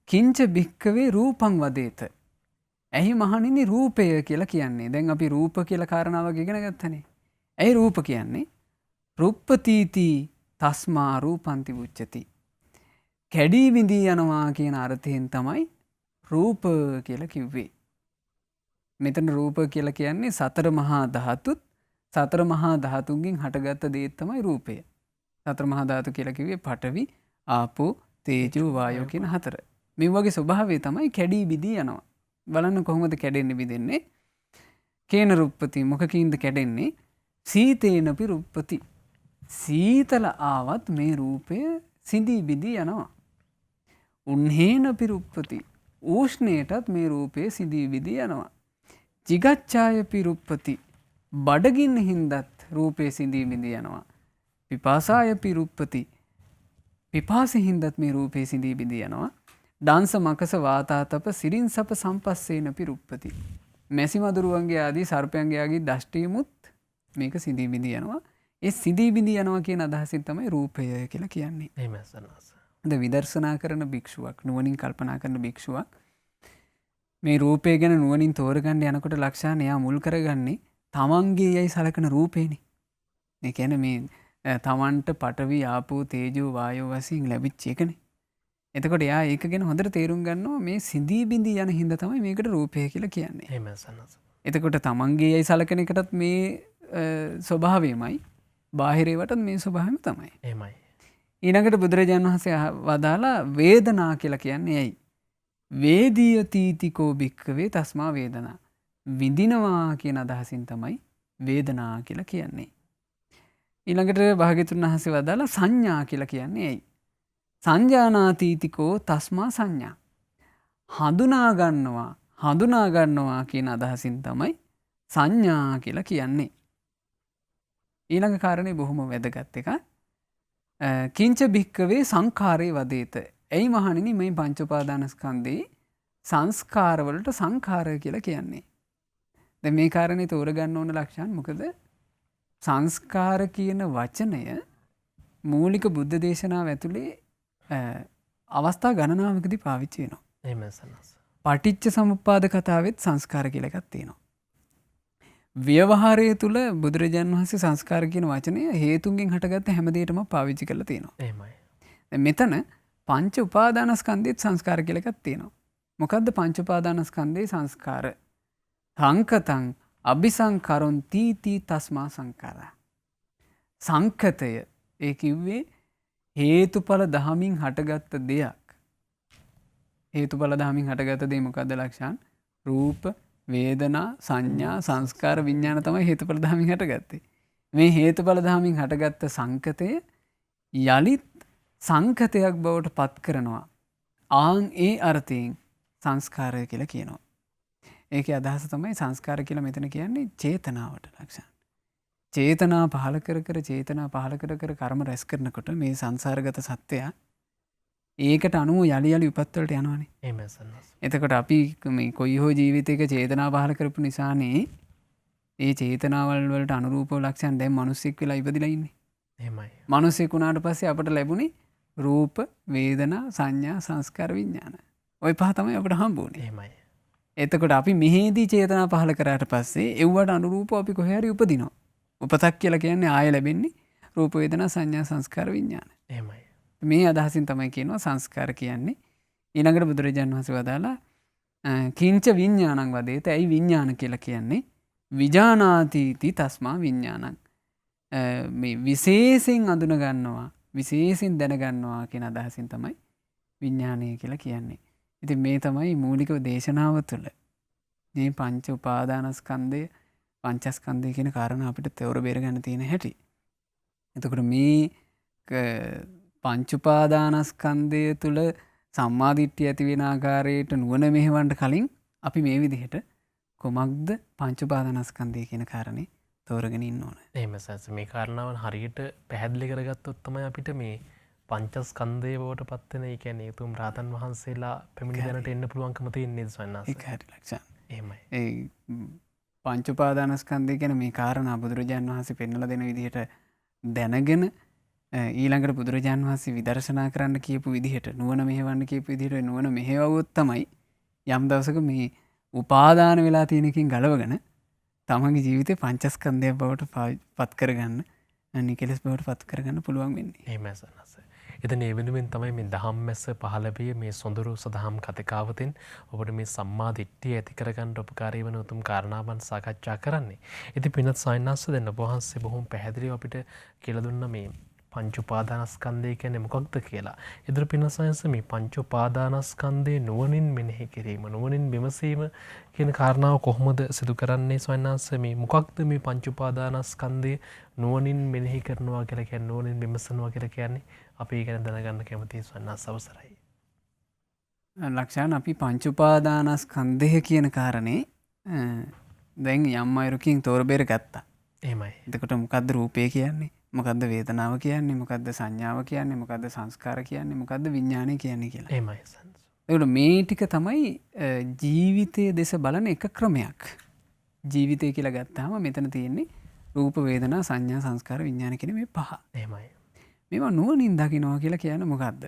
කිංච භික්කවේ රූපං වදේත. ඇයි මහණෙනි රූපය කියලා කියන්නේ? දැන් අපි රූප කියලා කාරණාවක් ඉගෙන ගත්තනේ. ඇයි රූප කියන්නේ? රුප්පතිති තස්මා රූපන්ති උච්චති. කැඩී විඳී යනවා කියන අර්ථයෙන් තමයි රූප කියලා කිව්වේ. මෙතන රූප කියලා කියන්නේ සතර මහා ධාතුත් සතර මහා ධාතුන්ගෙන් හටගත්ත දේ තමයි රූපය. සතර මහා ධාතු කියලා කිව්වේ පඨවි, ආපෝ, තේජෝ, වායෝ කියන හතර. මේ වගේ ස්වභාවය තමයි කැඩී බිඳී යනවා. බලන්න කොහොමද කැඩෙන්නේ බිඳෙන්නේ? කේන රුප්පති මොකකින්ද කැඩෙන්නේ? සීතේනපි රුප්පති. සීතල ආවත් මේ රූපය සිඳී බිඳී යනවා. උන්හේනපි රුප්පති. උෂ්ණයටත් මේ රූපය සිඳී බිඳී යනවා. ජිගච්ඡායපි රුප්පති. බඩගින්න හින්දත් රූපය සිඳී බිඳී යනවා. පිපාසායපි රුප්පති. පිපාසෙ හින්දත් මේ රූපය සිඳී බිඳී යනවා. දංශ මකස වාතාතප සිරින් සප සම්පස්සේනපි රුප්පති. මැසි මදුරුවන්ගේ ආදී සර්පයන්ගේ ආදී දෂ්ටියමුත් මේක සිඳී බිඳී යනවා. ඒ සිඳී බිඳී යනවා කියන අදහසින් තමයි රූපය කියලා කියන්නේ. එහෙමයි සන්නස්. ද විදර්ශනා කරන භික්ෂුවක්, නුවණින් කල්පනා කරන භික්ෂුවක් මේ රූපය ගැන නුවණින් තෝරගන්න යනකොට ලක්ෂණ එයා මුල් කරගන්නේ තමන්ගේ යයි සලකන රූපේනේ. ඒ කියන්නේ මේ තමන්ට පඨවි, ආපෝ, තේජෝ, වායෝ වශයෙන් ලැබිච්ච එකනේ. එතකොට එයා ඒක ගැන හොඳට තේරුම් ගන්නවා මේ සිඳී බිඳී යන හින්දා තමයි මේකට රූපය කියලා කියන්නේ. එහෙමයි සන්නස්. එතකොට තමන්ගේ යයි සලකන එකටත් මේ ස්වභාවයමයි, බාහිරේවටත් මේ ස්වභාවයම තමයි. එහෙමයි. ඊළඟට බුදුරජාණන් වහන්සේ වදාලා වේදනා කියලා කියන්නේ ඇයි? වේදීය තීතිකෝ භික්ඛවේ තස්මා වේදනා. විඳිනවා කියන අදහසින් තමයි වේදනා කියලා කියන්නේ. ඊළඟට භාග්‍යතුන් වහන්සේ වදාලා සංඥා කියලා කියන්නේ ඇයි? සංජානාතීතිකෝ තස්මා සංඥා. හඳුනා ගන්නවා කියන අදහසින් තමයි සංඥා කියලා කියන්නේ. ඊළඟ කාරණේ බොහොම වැදගත් එකක්. කිංච භික්කවේ සංඛාරේ වදේත. ඇයි මහණෙනි මේ පංච උපාදානස්කන්ධේ සංස්කාරවලට සංඛාර කියලා කියන්නේ? දැන් මේ කාරණේ තෝරගන්න ඕන ලක්ෂණ මොකද? සංස්කාර කියන වචනය මූලික බුද්ධ දේශනාව ඇතුලේ අවස්ථා ගණනාවකදී පාවිච්චි වෙනවා. එහෙමයි සන්නස්. පටිච්ච සමුප්පාද කතාවෙත් සංස්කාර කියලා එකක් තියෙනවා. ව්‍යවහාරය තුළ බුදුරජාණන් වහන්සේ සංස්කාර කියන වචනය හේතුන්ගෙන් හටගත්ත හැම දෙයකටම පාවිච්චි කරලා තියෙනවා. එහෙමයි. දැන් මෙතන පංච උපාදානස්කන්ධෙත් සංස්කාර කියලා එකක් තියෙනවා. මොකද්ද පංච උපාදානස්කන්ධේ සංස්කාර? සංකතං අபிසංකරොන් තීති තස්මා සංකාරා. සංකතය ඒ කිව්වේ හේතුඵල දහමින් හටගත්ත දෙයක්. හේතුඵල දහමින් හටගත්ත දේ මොකද්ද ලක්ෂණ? රූප, වේදනා, සංඥා, සංස්කාර, විඥාන තමයි හේතුඵල දහමින් හටගත්තේ. මේ හේතුඵල දහමින් හටගත්ත සංකතය යලිත් සංකතයක් බවට පත් කරනවා. ආන් ඒ අර්ථයෙන් සංස්කාරය කියලා කියනවා. ඒකේ අදහස තමයි සංස්කාර කියලා මෙතන කියන්නේ චේතනාවට ලක්ෂණ. චේතනා පහල කර කර චේතනා පහල කර කර කර්ම රැස් කරනකොට මේ සංසාරගත සත්‍යය ඒකට අනුව යලි යලි උපත් වලට යනවානේ. එහෙමයි සන්නස්. එතකොට අපි මේ කොයි හෝ ජීවිතයක චේතනා පහල කරපු නිසානේ ඒ චේතනාවල් වලට අනුරූපව ලක්ෂණ දැන් මිනිස්සෙක් වෙලා ඉපදිලා ඉන්නේ. එහෙමයි. මිනිස්සෙක් වුණාට පස්සේ අපට ලැබුණේ රූප, වේදනා, සංඥා, සංස්කාර, විඥාන. ওই පහ තමයි අපිට හම්බුනේ. එහෙමයි. එතකොට අපි මෙහෙදී චේතනා පහල කරාට පස්සේ එව්වට අනුරූපව අපි කොහේ හරි උපදිනවා. උපතක් කියලා කියන්නේ ආය ලැබෙන්නේ රූප, වේදනා, සංඥා, සංස්කාර, විඥාන. එහෙමයි. මේ අදහසින් තමයි කියනවා සංස්කාර කියන්නේ. ඊළඟට බුදුරජාණන් වහන්සේ වදාලා කිංච විඥානං වදේත. ඇයි විඥාන කියලා කියන්නේ? විජානාතිති තස්මා විඥානං. මේ විශේෂයෙන් අඳුන ගන්නවා, විශේෂයෙන් දැන ගන්නවා කියන අදහසින් තමයි විඥානය කියලා කියන්නේ. ඉතින් මේ තමයි මූලිකව දේශනාව තුළ මේ පංච උපාදානස්කන්ධය, පංචස්කන්ධය කියන කාරණා අපිට තේරුම් බේර ගන්න තියෙන හැටි. එතකොට මේ පංච උපාදානස්කන්ධය තුළ සම්මාදිට්ඨිය ඇති වෙන ආකාරයට නුවණ මෙහෙවන්න කලින් අපි මේ විදිහට කොමක්ද පංච උපාදානස්කන්ධය කියන කාරණේ තෝරගෙන ඉන්න ඕන. එහෙම සස් මේ කාරණාවන් හරියට පැහැදිලි කරගත්තොත් තමයි අපිට මේ පංචස්කන්ධය බවට පත් වෙන, ඒ කියන්නේ උතුම් රාතන් වහන්සේලා පැමිණි දැනට එන්න පුළුවන්කම තියෙන්නේ සවන්නාස. ඒක හරි ලක්ෂණ. එහෙමයි. ඒ පංච උපාදානස්කන්ධය කියන මේ කාරණා බුදුරජාණන් වහන්සේ පෙන්වලා දෙන විදිහට දැනගෙන ඊළඟට බුදුරජාණන් වහන්සේ විදර්ශනා කරන්න කියපු විදිහට, නුවණ මෙහෙවන්න කියපු විදිහට නුවණ මෙහෙවුවොත් තමයි යම් දවසක මේ උපාදාන වෙලා තියෙන එකකින් ගලවගෙන තමන්ගේ ජීවිතේ පංචස්කන්ධය බවට පත් කරගන්න, නිකලස් බවට පත් කරගන්න පුළුවන් වෙන්නේ. එහෙමයි සන්නස. එතන ඒ වෙනුවෙන් තමයි මේ දහම් මැස්ස පහළ විය මේ සොඳුරු සදහම් කතිකාවතෙන් ඔබට මේ සම්මා දිට්ඨිය ඇති කරගන්න උපකාරී වෙන උතුම් කාරණාවන් සාකච්ඡා කරන්නේ. ඉතින් පින්වත් සායනාස්ස දෙන්න ඔබ වහන්සේ බොහොම පැහැදිලිව අපිට කියලා දුන්න මේ පංච උපාදානස්කන්ධය කියන්නේ මොකක්ද කියලා. ඉදිරි පින්වත් සායනාස්ස මේ පංච උපාදානස්කන්ධේ නුවණින් මෙනෙහි කිරීම, නුවණින් විමසීම කියන කාරණාව කොහොමද සිදු කරන්නේ සායනාස්ස? මේ මොකක්ද මේ පංච උපාදානස්කන්ධය නුවණින් මෙනෙහි කරනවා කියලා කියන්නේ, නුවණින් විමසනවා කියලා කියන්නේ? අපි ගැන දැනගන්න කැමතියි සවන්නාස්, අවසරයි. ලක්ෂණ අපි පංච උපාදානස්කන්ධය කියන කාරණේ දැන් යම් අයරකින් තෝර බේර ගත්තා. එහෙමයි. එතකොට මොකද්ද රූපය කියන්නේ? මොකද්ද වේදනාව කියන්නේ? මොකද්ද සංඥාව කියන්නේ? මොකද්ද සංස්කාර කියන්නේ? මොකද්ද විඥානය කියන්නේ කියලා. එහෙමයි. ඒකට මේ ටික තමයි ජීවිතයේ දෙස බලන එක ක්‍රමයක්. ජීවිතය කියලා ගත්තාම මෙතන තියෙන්නේ රූප, වේදනා, සංඥා, සංස්කාර, විඥාන කියන මේ පහ. එහෙමයි. මේවා නුවණින් දකිනවා කියලා කියන්නේ මොකද්ද?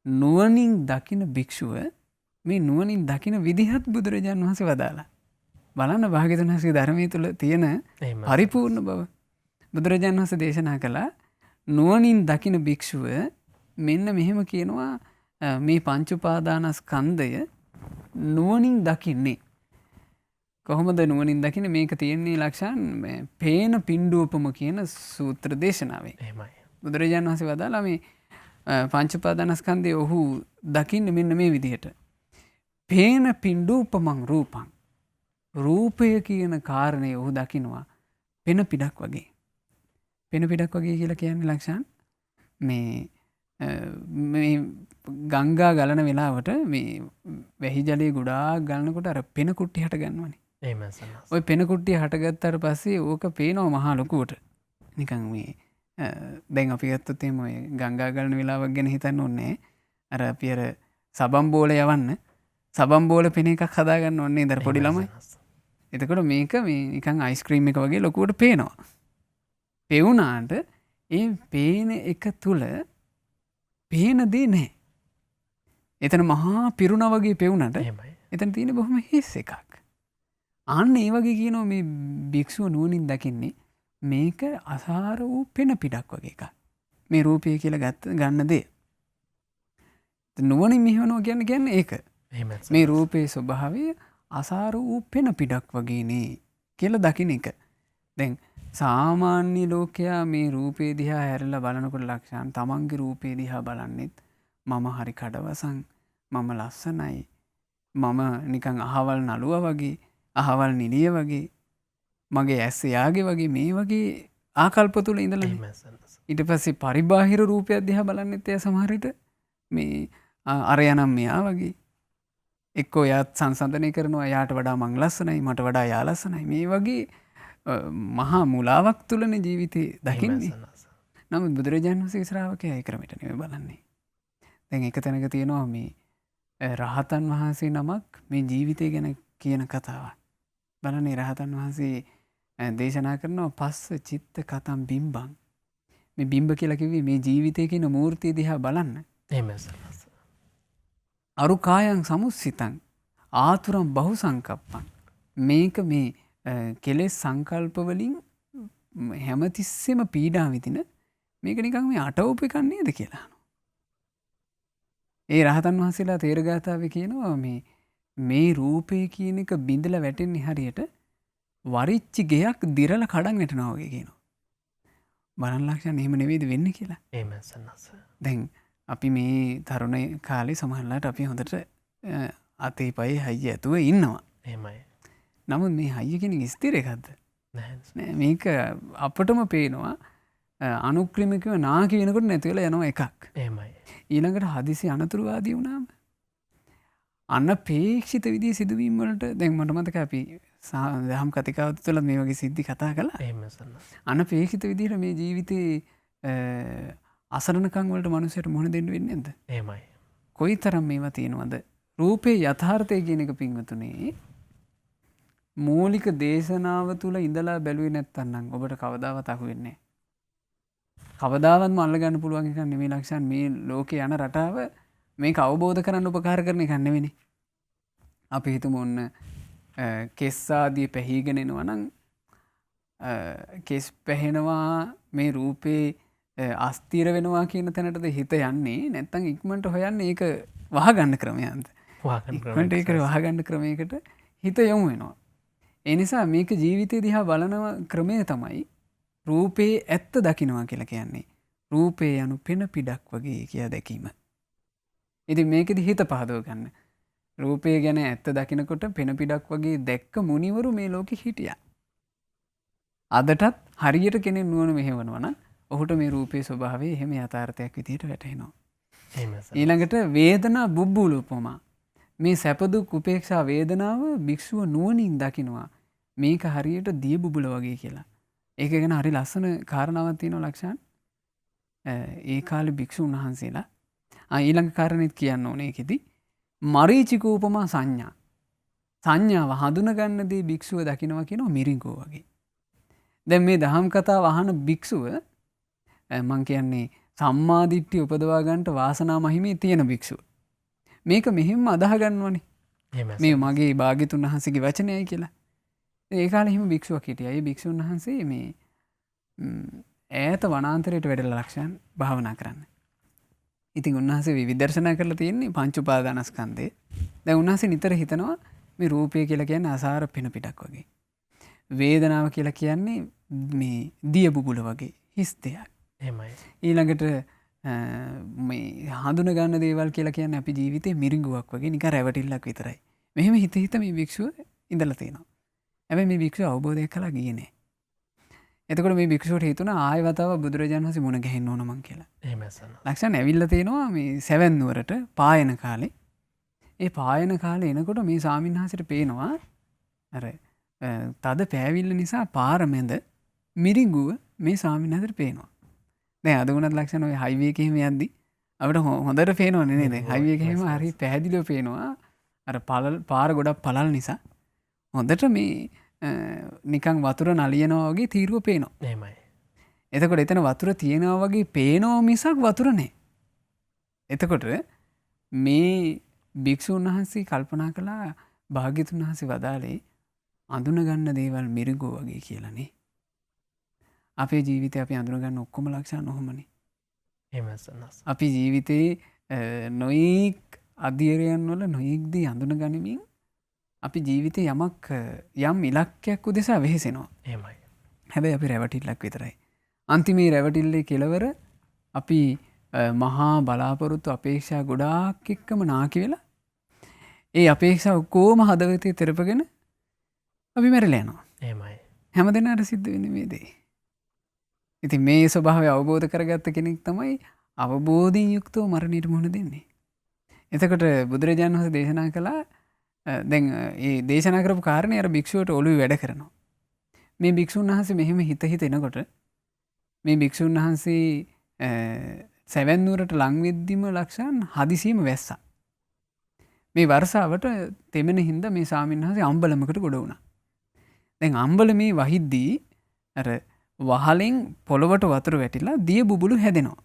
නුවණින් දකින භික්ෂුව මේ නුවණින් දකින විදිහත් බුදුරජාණන් වහන්සේ වදාලා. බලන්න භාග්‍යවතුන් වහන්සේගේ ධර්මයේ තුල තියෙන පරිපූර්ණ බව. බුදුරජාණන් වහන්සේ දේශනා කළා නුවණින් දකින භික්ෂුව මෙන්න මෙහෙම කියනවා මේ පංච උපාදානස්කන්ධය නුවණින් දකින්නේ. කොහොමද නුවණින් දකින්නේ? මේක තියෙන්නේ ලක්ෂණ මේ පේන පිණ්ඩූපම කියන සූත්‍ර දේශනාවේ. එහෙමයි. බුදුරජාණන් වහන්සේ වදාලා මේ පංච උපාදානස්කන්ධය ඔහු දකින්නේ මෙන්න මේ විදිහට. පේන පිණ්ඩූපමං රූපං. රූපය කියන කාරණේ ඔහු දකිනවා පෙන පිටක් වගේ. පෙන පිටක් වගේ කියලා කියන්නේ ලක්ෂණ මේ ගංගා ගලන වෙලාවට මේ වැහි ජලයේ ගොඩාක් ගලනකොට අර පෙන කුට්ටි හට ගන්නවනේ. එහෙමයි සන්නස. ওই පෙන කුට්ටිය හටගත්තාට පස්සේ ඕක පේනවා මහා ලොකුවට. නිකන් මේ දැන් අපි ගත්තොත් එහෙම ඔය ගංගා ගලන වෙලාවක් ගැන හිතන්න ඕනේ. අර අපි අර සබම් බෝල යවන්න සබම් බෝල පෙන එකක් හදා ගන්න ඕනේ නේද පොඩි ළමයි. එතකොට මේක මේ නිකන් අයිස්ක්‍රීම් එක වගේ ලොකුවට පේනවා. පෙවුනාට ඒ පේන එක තුල පේන දේ නැහැ. එතන මහා පිරුණා වගේ පෙවුනට එතන තියෙන බොහොම හිස් එකක්. අන්න ඒ වගේ කියනවා මේ භික්ෂුව නුවණින් දකින්නේ මේක අසාර වූ පෙන පිටක් වගේ එකක්. මේ රූපය කියලා ගන්න දේ. නුවණින් මෙහෙවනවා කියන්නේ ඒක. මේ රූපේ ස්වභාවය අසාර වූ පෙන පිටක් වගේ නේ කියලා දකින්න එක. දැන් සාමාන්‍ය ලෝකයා මේ රූපේ දිහා හැරලා බලනකොට ලක්ෂාන් තමන්ගේ රූපේ දිහා බලන්නෙත් මම හරි කඩවසන්, මම ලස්සනයි, මම නිකන් අහවල් නළුවා වගේ, අහවල් නිලිය වගේ, මගේ ඇස් එයාගේ වගේ මේ වගේ ආකල්ප තුල ඉඳලා ඊට පස්සේ පරිබාහිර රූපයක් දිහා බලන්නෙත් එයා සමහර විට මේ අරයනම් මෙයා වගේ එක්කෝ එයාත් සංසන්දනය කරනවා එයාට වඩා මං ලස්සනයි මට වඩා එයා ලස්සනයි මේ වගේ මහා මුලාවක් තුලනේ ජීවිතේ දකින්නේ. නමුත් බුදුරජාණන් වහන්සේගේ ශ්‍රාවකයා ඒ ක්‍රමයට නෙවෙයි බලන්නේ. දැන් එක තැනක තියෙනවා මේ රහතන් වහන්සේ නමක් මේ ජීවිතය ගැන කියන කතාවක්. බලන්නේ රහතන් වහන්සේ දේශනා කරනවා පස්ස චිත්ත කතම් බිම්බං. මේ බිම්බ කියලා කිව්වේ මේ ජීවිතයේ කියන මූර්තිය දිහා බලන්න. අරුකායන් සමුස්සිතං ආතුරම් බහු සංකප්පන්. මේක මේ කෙලෙස් සංකල්ප වලින් හැමතිස්සෙම පීඩා විඳින මේක නිකන් මේ අටවුප එකක් නේද කියලා. ඒ රහතන් වහන්සේලා තේරගතාවේ කියනවා මේ රූපේ කියන එක බිඳලා වැටෙන්නේ හරියට වරිච්චි ගෙයක් දිරලා කඩන් වැටෙනවා වගේ කියනවා. බලන්න ලක්ෂණ එහෙම නෙවෙයිද වෙන්නේ කියලා. දැන් අපි මේ තරුණ කාලේ සමහරලාට අපි හොඳට අතේ පයේ හයිය ඇතුව ඉන්නවා. එහෙමයි. නමුත් මේ හයිය කියන එක ස්ථිර එකක්ද? නෑ. මේක අපටම පේනවා අනුක්‍රමිකව නාකි වෙනකොට නැති වෙලා යනවා එකක්. එහෙමයි. ඊළඟට හදිසි අනතුරුවාදී වුණාම අනපේක්ෂිත විදිහේ සිදුවීම් වලට දැන් මට මතකයි අපි දහම් කතිකාවත තුළ මේ වගේ සිද්ධි කතා කළා. අනපේක්ෂිත විදිහට මේ ජීවිතේ අසරණකම් වලට මිනිස්සුන්ට මොන දෙන්න වෙන්නේ නැද්ද? එහෙමයි. කොයිතරම් මේවා තියෙනවද? රූපේ යථාර්ථය කියන එක පින්වතුනේ මූලික දේශනාව තුළ ඉඳලා බැලුවේ නැත්තම් නම් ඔබට කවදාවත් අහු වෙන්නේ නැහැ. කවදාවත්ම අල්ලගන්න පුළුවන් එකක් නෙමෙයි ලක්ෂණ මේ ලෝකේ යන රටාව මේක අවබෝධ කරන්න උපකාර කරන එකක් නෙවෙයි. අපි හිතමු ඔන්න කෙස් ආදී පැහිගෙන එනවා නම් කෙස් පැහෙනවා මේ රූපේ අස්තිර වෙනවා කියන තැනටද හිත යන්නේ නැත්නම් ඉක්මනට හොයන්නේ ඒක වහගන්න ක්‍රමයක්ද? ඉක්මනට ඒක වහගන්න ක්‍රමයකට හිත යොමු වෙනවා. ඒ නිසා මේක ජීවිතය දිහා බලන ක්‍රමය තමයි රූපේ ඇත්ත දකින්නවා කියලා කියන්නේ. රූපේ යනු පෙන පිඩක් වගේ කියලා දැකීම. ඉතින් මේකෙදි හිත පහදව ගන්න. රූපය ගැන ඇත්ත දකිනකොට පෙන පිඩක් වගේ දැක්ක මුනිවරු මේ ලෝකෙ හිටියා. අදටත් හරියට කෙනෙක් නුවණ මෙහෙවනවා නම් ඔහුට මේ රූපේ ස්වභාවය එහෙම යථාර්ථයක් විදිහට වැටහෙනවා. ඊළඟට වේදනා බුබ්බුලුපමා. මේ සැප දුක් උපේක්ෂා වේදනාව භික්ෂුව නුවණින් දකිනවා. මේක හරියට දිය බුබුල වගේ කියලා. ඒක ගැන හරි ලස්සන කාරණාවක් තියෙනවා ලක්ෂණ. ඒ කාලේ භික්ෂුන් වහන්සේලා ඊළඟ කාරණෙත් කියන්න ඕනේ ඒකෙදි මරීචිකූපමා සංඥා. සංඥාව හඳුනගන්න දේ භික්ෂුව දකිනවා කියනවා මිරිඟුව වගේ. දැන් මේ දහම් කතාව අහන භික්ෂුව මං කියන්නේ සම්මාදිට්ඨිය උපදවා ගන්නට වාසනා මහිමේ තියෙන භික්ෂුව. මේක මෙහෙම අදාහ ගන්නවනේ. මේ මගේ භාග්‍යතුන් වහන්සේගේ වචනයයි කියලා. ඒ කාලේ හිම භික්ෂුවක් හිටියා. ඒ භික්ෂුන් වහන්සේ මේ ඈත වනාන්තරයට වැඩලා ලක්ෂයන් භාවනා කරන්න. ඉතින් උන්වහන්සේ විදර්ශනා කරලා තියෙන්නේ පංච උපාදානස්කන්ධය. දැන් උන්වහන්සේ නිතර හිතනවා මේ රූපය කියලා කියන්නේ අසාර පින පිටක් වගේ. වේදනාව කියලා කියන්නේ මේ දිය බුබුල වගේ හිස් දෙයක්. එහෙමයි. ඊළඟට මේ හඳුන ගන්න දේවල් කියලා කියන්නේ අපි ජීවිතේ මිරිඟුවක් වගේ නිකන් රැවටිල්ලක් විතරයි. මෙහෙම හිත හිත මේ භික්ෂුව ඉඳලා තියෙනවා. හැබැයි මේ භික්ෂුව අවබෝධය කළා ගියේ නෑ. එතකොට මේ භික්ෂුවට හිතුණා ආයෙ වතාවක් බුදුරජාණන් වහන්සේ මුණ ගැහෙන්න ඕන මං කියලා. එහෙමයි. ලක්ෂණ ඇවිල්ලා තියෙනවා මේ සෙවන් නුවරට පායන කාලේ. ඒ පායන කාලේ එනකොට මේ ස්වාමීන් වහන්සේට පේනවා අර තද පෑවිල්ල නිසා පාර මැද මිරිඟුව මේ ස්වාමීන් වහන්සේට පේනවා. දැන් අද වුණත් ලක්ෂණ ඔය හයිවේ එකේ එහෙම යද්දි අපිට හොඳට පේනවනේ නේද? හයිවේ එකේ එහෙම හරි පැහැදිලිව පේනවා. අර පාර ගොඩක් පළල් නිසා හොඳට මේ නිකන් වතුර නලියනවා වගේ තීරුව පේනවා. එහෙමයි. එතකොට එතන වතුර තියෙනවා වගේ පේනවා මිසක් වතුර නැහැ. එතකොට මේ භික්ෂුන් වහන්සේ කල්පනා කළා භාග්‍යතුන් වහන්සේ වදාළේ අඳුන ගන්න දේවල් මිරිඟුව වගේ කියලානේ. අපේ ජීවිතේ අපි අඳුන ගන්න ඔක්කොම ලක්ෂණ ඔහොමනේ. එහෙමයි. අපි ජීවිතේ නොයෙක් අධීරයන් වල නොයෙක් දේ අඳුන ගනිමින් අපි ජීවිතේ යමක් යම් ඉලක්කයක් උදෙසා වෙහෙසෙනවා. එහෙමයි. හැබැයි අපි රැවටිල්ලක් විතරයි. අන්තිමේ රැවටිල්ලේ කෙලවර අපි මහා බලාපොරොත්තු අපේක්ෂා ගොඩාක් එක්කම නාකි වෙලා ඒ අපේක්ෂා ඔක්කොම හදවතේ තෙරපගෙන අපි මැරලා යනවා. එහෙමයි. හැම දෙනාට සිද්ධ වෙන්නේ මේ දේ. ඉතින් මේ ස්වභාවය අවබෝධ කරගත්ත කෙනෙක් තමයි අවබෝධයෙන් යුක්තව මරණයට මුහුණ දෙන්නේ. එතකොට බුදුරජාණන් වහන්සේ දේශනා කළා දැන් මේ දේශනා කරපු කාරණේ අර භික්ෂුවට ඔළුවේ වැඩ කරනවා. මේ භික්ෂුන් වහන්සේ මෙහෙම හිත එනකොට මේ භික්ෂුන් වහන්සේ සැවැන් නුවරට ලං වෙද්දිම ලක්ෂණ හදිසියෙම වැස්සා. මේ වර්ෂාවට තෙමෙන හින්දා මේ ස්වාමීන් වහන්සේ අම්බලමකට ගොඩ වුණා. දැන් අම්බලමේ වහිද්දී අර වහලෙන් පොළවට වතුර වැටිලා දිය බුබුලු හැදෙනවා.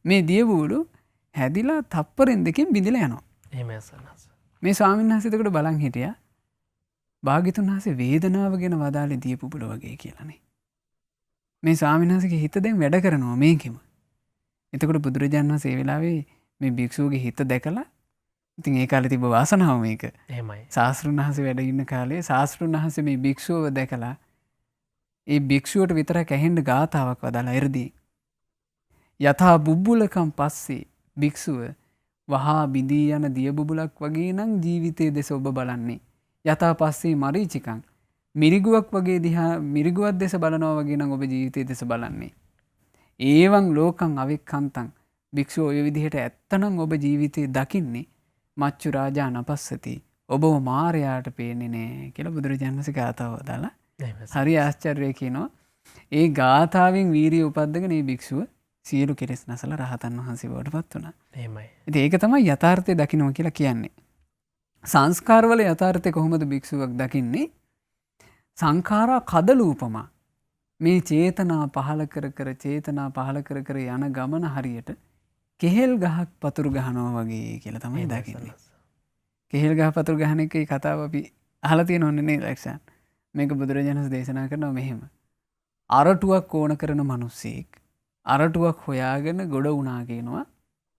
මේ දිය බුබුලු හැදිලා තප්පරෙන් දෙකෙන් බිඳලා යනවා. එහෙමයි සන්නස. මේ ස්වාමීන් වහන්සේ එතකොට බලන් හිටියා. භාග්‍යතුන් වහන්සේ වේදනාව ගැන වදාළේ දිය බුබුලු වගේ කියලානේ. මේ ස්වාමීන් වහන්සේගේ හිත දැන් වැඩ කරනවා මේකෙම. එතකොට බුදුරජාණන් වහන්සේ ඒ වෙලාවේ මේ භික්ෂුවගේ හිත දැකලා ඉතින් ඒ කාලේ තිබ්බ වාසනාව මේක. එහෙමයි. ශාස්ත්‍රුන් වහන්සේ වැඩ ඉන්න කාලේ ශාස්ත්‍රුන් වහන්සේ මේ භික්ෂුවව දැකලා ඒ භික්ෂුවට විතරක් ඇහෙන්න ගාතාවක් වදාලා එ르දී. යථා බුබ්බුලකම් පස්සේ භික්ෂුව වහා බිඳී යන දිය බුබුලක් වගේ නම් ජීවිතයේ දෙස ඔබ බලන්නේ. යථා පස්සේ මරීචිකං මිරිගුවක් වගේ දිහා මිරිගුවක් දෙස බලනවා වගේ නම් ඔබ ජීවිතයේ දෙස බලන්නේ. ඒවං ලෝකං අවික්ඛන්තං භික්ෂුව ඔය විදිහට ඇත්තනම් ඔබ ජීවිතේ දකින්නේ මච්චු රාජා නපස්සති ඔබව මාරයාට පේන්නේ නෑ කියලා බුදුරජාණන් වහන්සේ ගාථාව දාලා හරි ආශ්චර්යයි කියනවා. ඒ ගාථාවෙන් වීරිය උපද්දගෙන මේ භික්ෂුව සියලු කෙලෙස් නැසලා රහතන් වහන්සේ බවට පත් වුණා. එහෙමයි. ඉතින් ඒක තමයි යථාර්ථය දකින්නවා කියලා කියන්නේ. සංස්කාරවල යථාර්ථය කොහොමද භික්ෂුවක් දකින්නේ? සංඛාරා කදලූපමා මේ චේතනා පහල කර චේතනා පහල කර යන ගමන හරියට කෙහෙල් ගහක් පතුරු ගහනවා වගේ කියලා තමයි දකින්නේ. කෙහෙල් ගහ පතුරු ගහන එකේ කතාව අපි අහලා තියෙනවනේ නේද ලක්ෂණ. මේක බුදුරජාණන් වහන්සේ දේශනා කරනවා මෙහෙම. අරටුවක් ඕන කරන මිනිස්සෙක් අරටුවක් හොයාගෙන ගොඩ වුණා කියනවා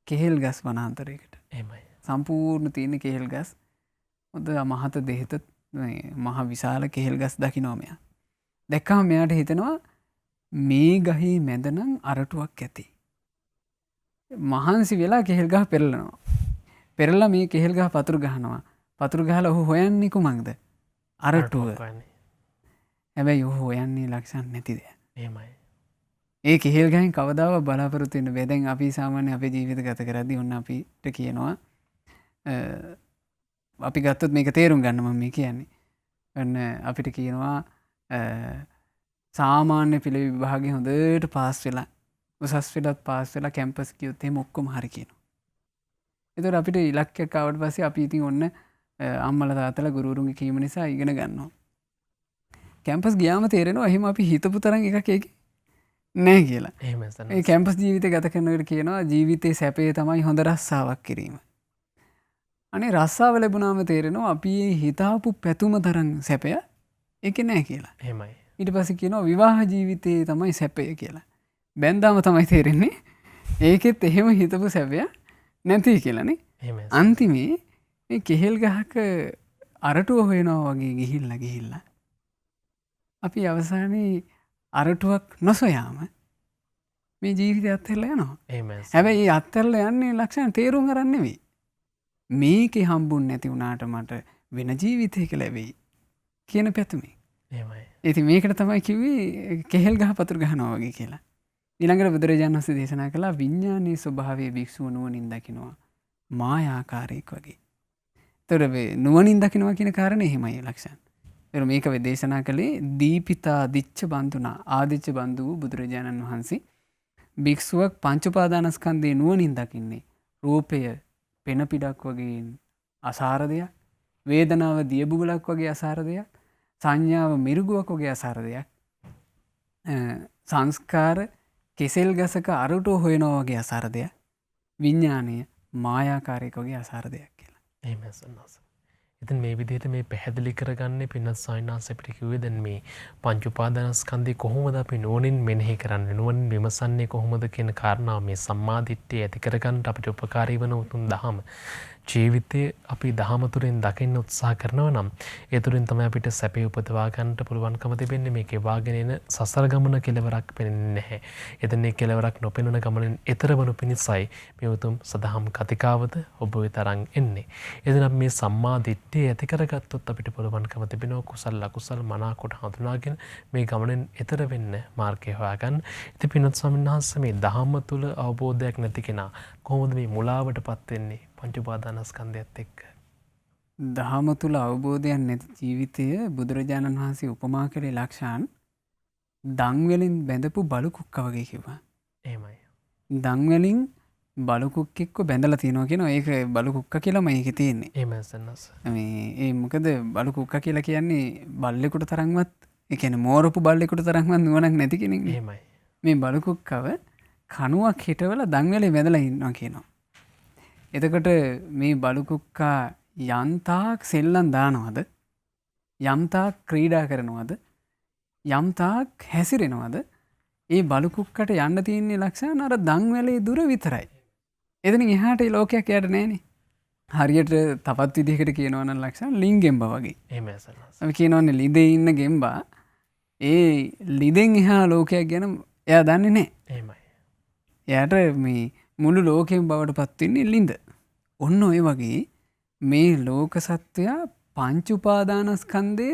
කෙහෙල් ගස් වනාන්තරයකට. එහෙමයි. සම්පූර්ණ තියෙන කෙහෙල් ගස් හොඳ මහත දෙහිත මහ විශාල කෙහෙල් ගස් දකින්නවා මෙයා. දැක්කම මෙයාට හිතෙනවා මේ ගහේ මැද නම් අරටුවක් ඇති. මහන්සි වෙලා කෙහෙල් ගහ පෙරලනවා. පෙරලා මේ කෙහෙල් ගහ පතුරු ගහනවා. පතුරු ගහලා ඔහු හොයන්නේ කුමක්ද? අරටුව. හැබැයි ඔහු හොයන්නේ ලක්ෂණ නැති දෙයක්. එහෙමයි. ඒ කෙහෙල් ගහෙන් කවදාවත් බලාපොරොත්තු වෙන්න බෑ. දැන් අපි සාමාන්‍ය අපේ ජීවිත ගත කරද්දී ඔන්න අපිට කියනවා අපි ගත්තොත් මේක තේරුම් ගන්න මම මේ කියන්නේ. ඔන්න අපිට කියනවා සාමාන්‍ය පෙළ විභාගේ හොඳට පාස් වෙලා උසස් වෙලත් පාස් වෙලා කැම්පස් ගියොත් එහෙම ඔක්කොම හරි කියනවා. ඒතකොට අපිට ඉලක්කයක් ආවට පස්සේ අපි ඉතින් ඔන්න අම්මලා තාත්තලා ගුරුවරුන්ගේ කීම නිසා ඉගෙන ගන්නවා. කැම්පස් ගියාම තේරෙනවා එහෙම අපි හිතපු තරම් එකක් ඒකේ නැහැ කියලා. එහෙමයි සන්නස. ඒ කැම්පස් ජීවිතය ගත කරනකොට කියනවා ජීවිතේ සැපේ තමයි හොඳ රස්සාවක් කිරීම. අනේ රස්සාව ලැබුණාම තේරෙනවා අපි හිතාපු පැතුම තරම් සැපය ඒක නෑ කියලා. එහෙමයි. ඊට පස්සේ කියනවා විවාහ ජීවිතේ තමයි සැපය කියලා. බැන්දාම තමයි තේරෙන්නේ ඒකෙත් එහෙම හිතපු සැපය නැති කියලානේ. එහෙමයි. අන්තිමේ මේ කෙහෙල් ගහක අරටුව හොයනවා වගේ ගිහිල්ලා අපි අවසානයේ අරටුවක් නොසොයාම මේ ජීවිතය අත්හැරලා යනවා. එහෙමයි. හැබැයි මේ අත්හැරලා යන්නේ ලක්ෂණ තේරුම් ගන්න නෙවෙයි. මේකේ හම්බුන්නේ නැති වුණාට මට වෙන ජීවිතයක ලැබෙයි කියන පැතුමේ. එහෙමයි. ඉතින් මේකට තමයි කිව්වේ කෙහෙල් ගහ පතුරු ගහනවා වගේ කියලා. ඊළඟට බුදුරජාණන් වහන්සේ දේශනා කළා විඥානයේ ස්වභාවයේ භික්ෂුව නුවණින් දකිනවා මායාකාරයක් වගේ. ඒතර නුවණින් දකිනවා කියන කාරණේ එහෙමයි ලක්ෂණ. ඒතර මේක දේශනා කළේ දීපිතා දිච්ච බන්දුනා ආදිච්ච බන්දු බුදුරජාණන් වහන්සේ භික්ෂුවක් පංච උපාදානස්කන්ධේ නුවණින් දකින්නේ රූපය පෙන පිටක් වගේ අසාර දෙයක්, වේදනාව දිය බුබුලක් වගේ අසාර දෙයක්, සංඥාව මිරිගුවක් වගේ අසාර දෙයක්, සංස්කාර කෙසෙල් ගසක අරටුව හොයනවා වගේ අසාර දෙයක්, විඥානය මායාකාරයක් වගේ අසාර දෙයක් කියලා. එහෙමයි සන්නස. ඉතින් මේ විදිහට මේ පැහැදිලි කරගන්නේ පින්නත් සායනාස අපිට කිව්වේ දැන් මේ පංච උපාදානස්කන්ධය කොහොමද අපි නුවණින් මෙනෙහි කරන්නේ නුවණින් විමසන්නේ කොහොමද කියන කාරණාව මේ සම්මා දිට්ඨිය ඇති කරගන්න අපිට උපකාරී වන උතුම් දහම ජීවිතයේ අපි දහම තුළින් දකින්න උත්සාහ කරනවා නම් ඒ තුළින් තමයි අපිට සැපේ උපදවා ගන්නට පුළුවන්කම තිබෙන්නේ. මේ ගෙවාගෙන එන සසර ගමන කෙලවරක් පෙනෙන්නේ නැහැ. එතන කෙලවරක් නොපෙනුන ගමනෙන් එතර වනු පිණිසයි මේ උතුම් සදහම් කතිකාවත ඔබ වෙත අරන් එන්නේ. එදින මේ සම්මා දිට්ඨිය ඇති කරගත්තොත් අපිට පුළුවන්කම තිබෙනවා කුසල අකුසල මනාකොට හඳුනාගෙන මේ ගමනෙන් එතර වෙන්න මාර්ගය හොයාගන්න. ඉතින් පින්වත් ස්වාමීන් වහන්සේ මේ දහම තුළ අවබෝධයක් නැති කෙනා කොහොමද මේ මුලාවටපත් වෙන්නේ? පංච උපාදානස්කන්ධයත් එක්ක. දහම තුළ අවබෝධයක් නැති ජීවිතය බුදුරජාණන් වහන්සේ උපමා කළේ ලක්ෂාන් දංවලින් බැඳපු බලු කුක්ක වගේ කිව්වා. එහෙමයි. දංවලින් බලු කුක්කෙක්ව බැඳලා තියෙනවා කියනවා. ඒක බලු කුක්ක කියලාම ඒකේ තියෙන්නේ. එහෙමයි සන්නස්. ඒ මොකද බලු කුක්ක කියලා කියන්නේ බල්ලෙකුට තරම්වත් ඒ කියන්නේ මෝරපු බල්ලෙකුට තරම්වත් නුවණක් නැති කෙනෙක්. එහෙමයි. මේ බලු කුක්කව කණුවක් හිටවලා දංවලේ බැඳලා ඉන්නවා කියනවා. එතකොට මේ බලු කුක්කා යම්තාක් සෙල්ලම් දානවද යම්තාක් ක්‍රීඩා කරනවද යම්තාක් හැසිරෙනවද ඒ බලු කුක්කට යන්න තියෙන්නේ ලක්ෂණ අර දංවැලේ දුර විතරයි. එතනින් එහාට ඒ ලෝකයක් යට නැහැනේ. හරියට තවත් විදිහකට කියනවා නම් ලක්ෂණ ලිංගෙම්බා වගේ. එහෙමයි සන්නස්. අපි කියනවානේ ලිදේ ඉන්න ගෙම්බා ඒ ලිදෙන් එහා ලෝකයක් ගැන එයා දන්නේ නැහැ. එහෙමයි. එයාට මේ මුළු ලෝකෙම බවට පත් වෙන්නේ ලිඳ. ඔන්න ඔය වගේ මේ ලෝක සත්වයා පංච උපාදානස්කන්ධය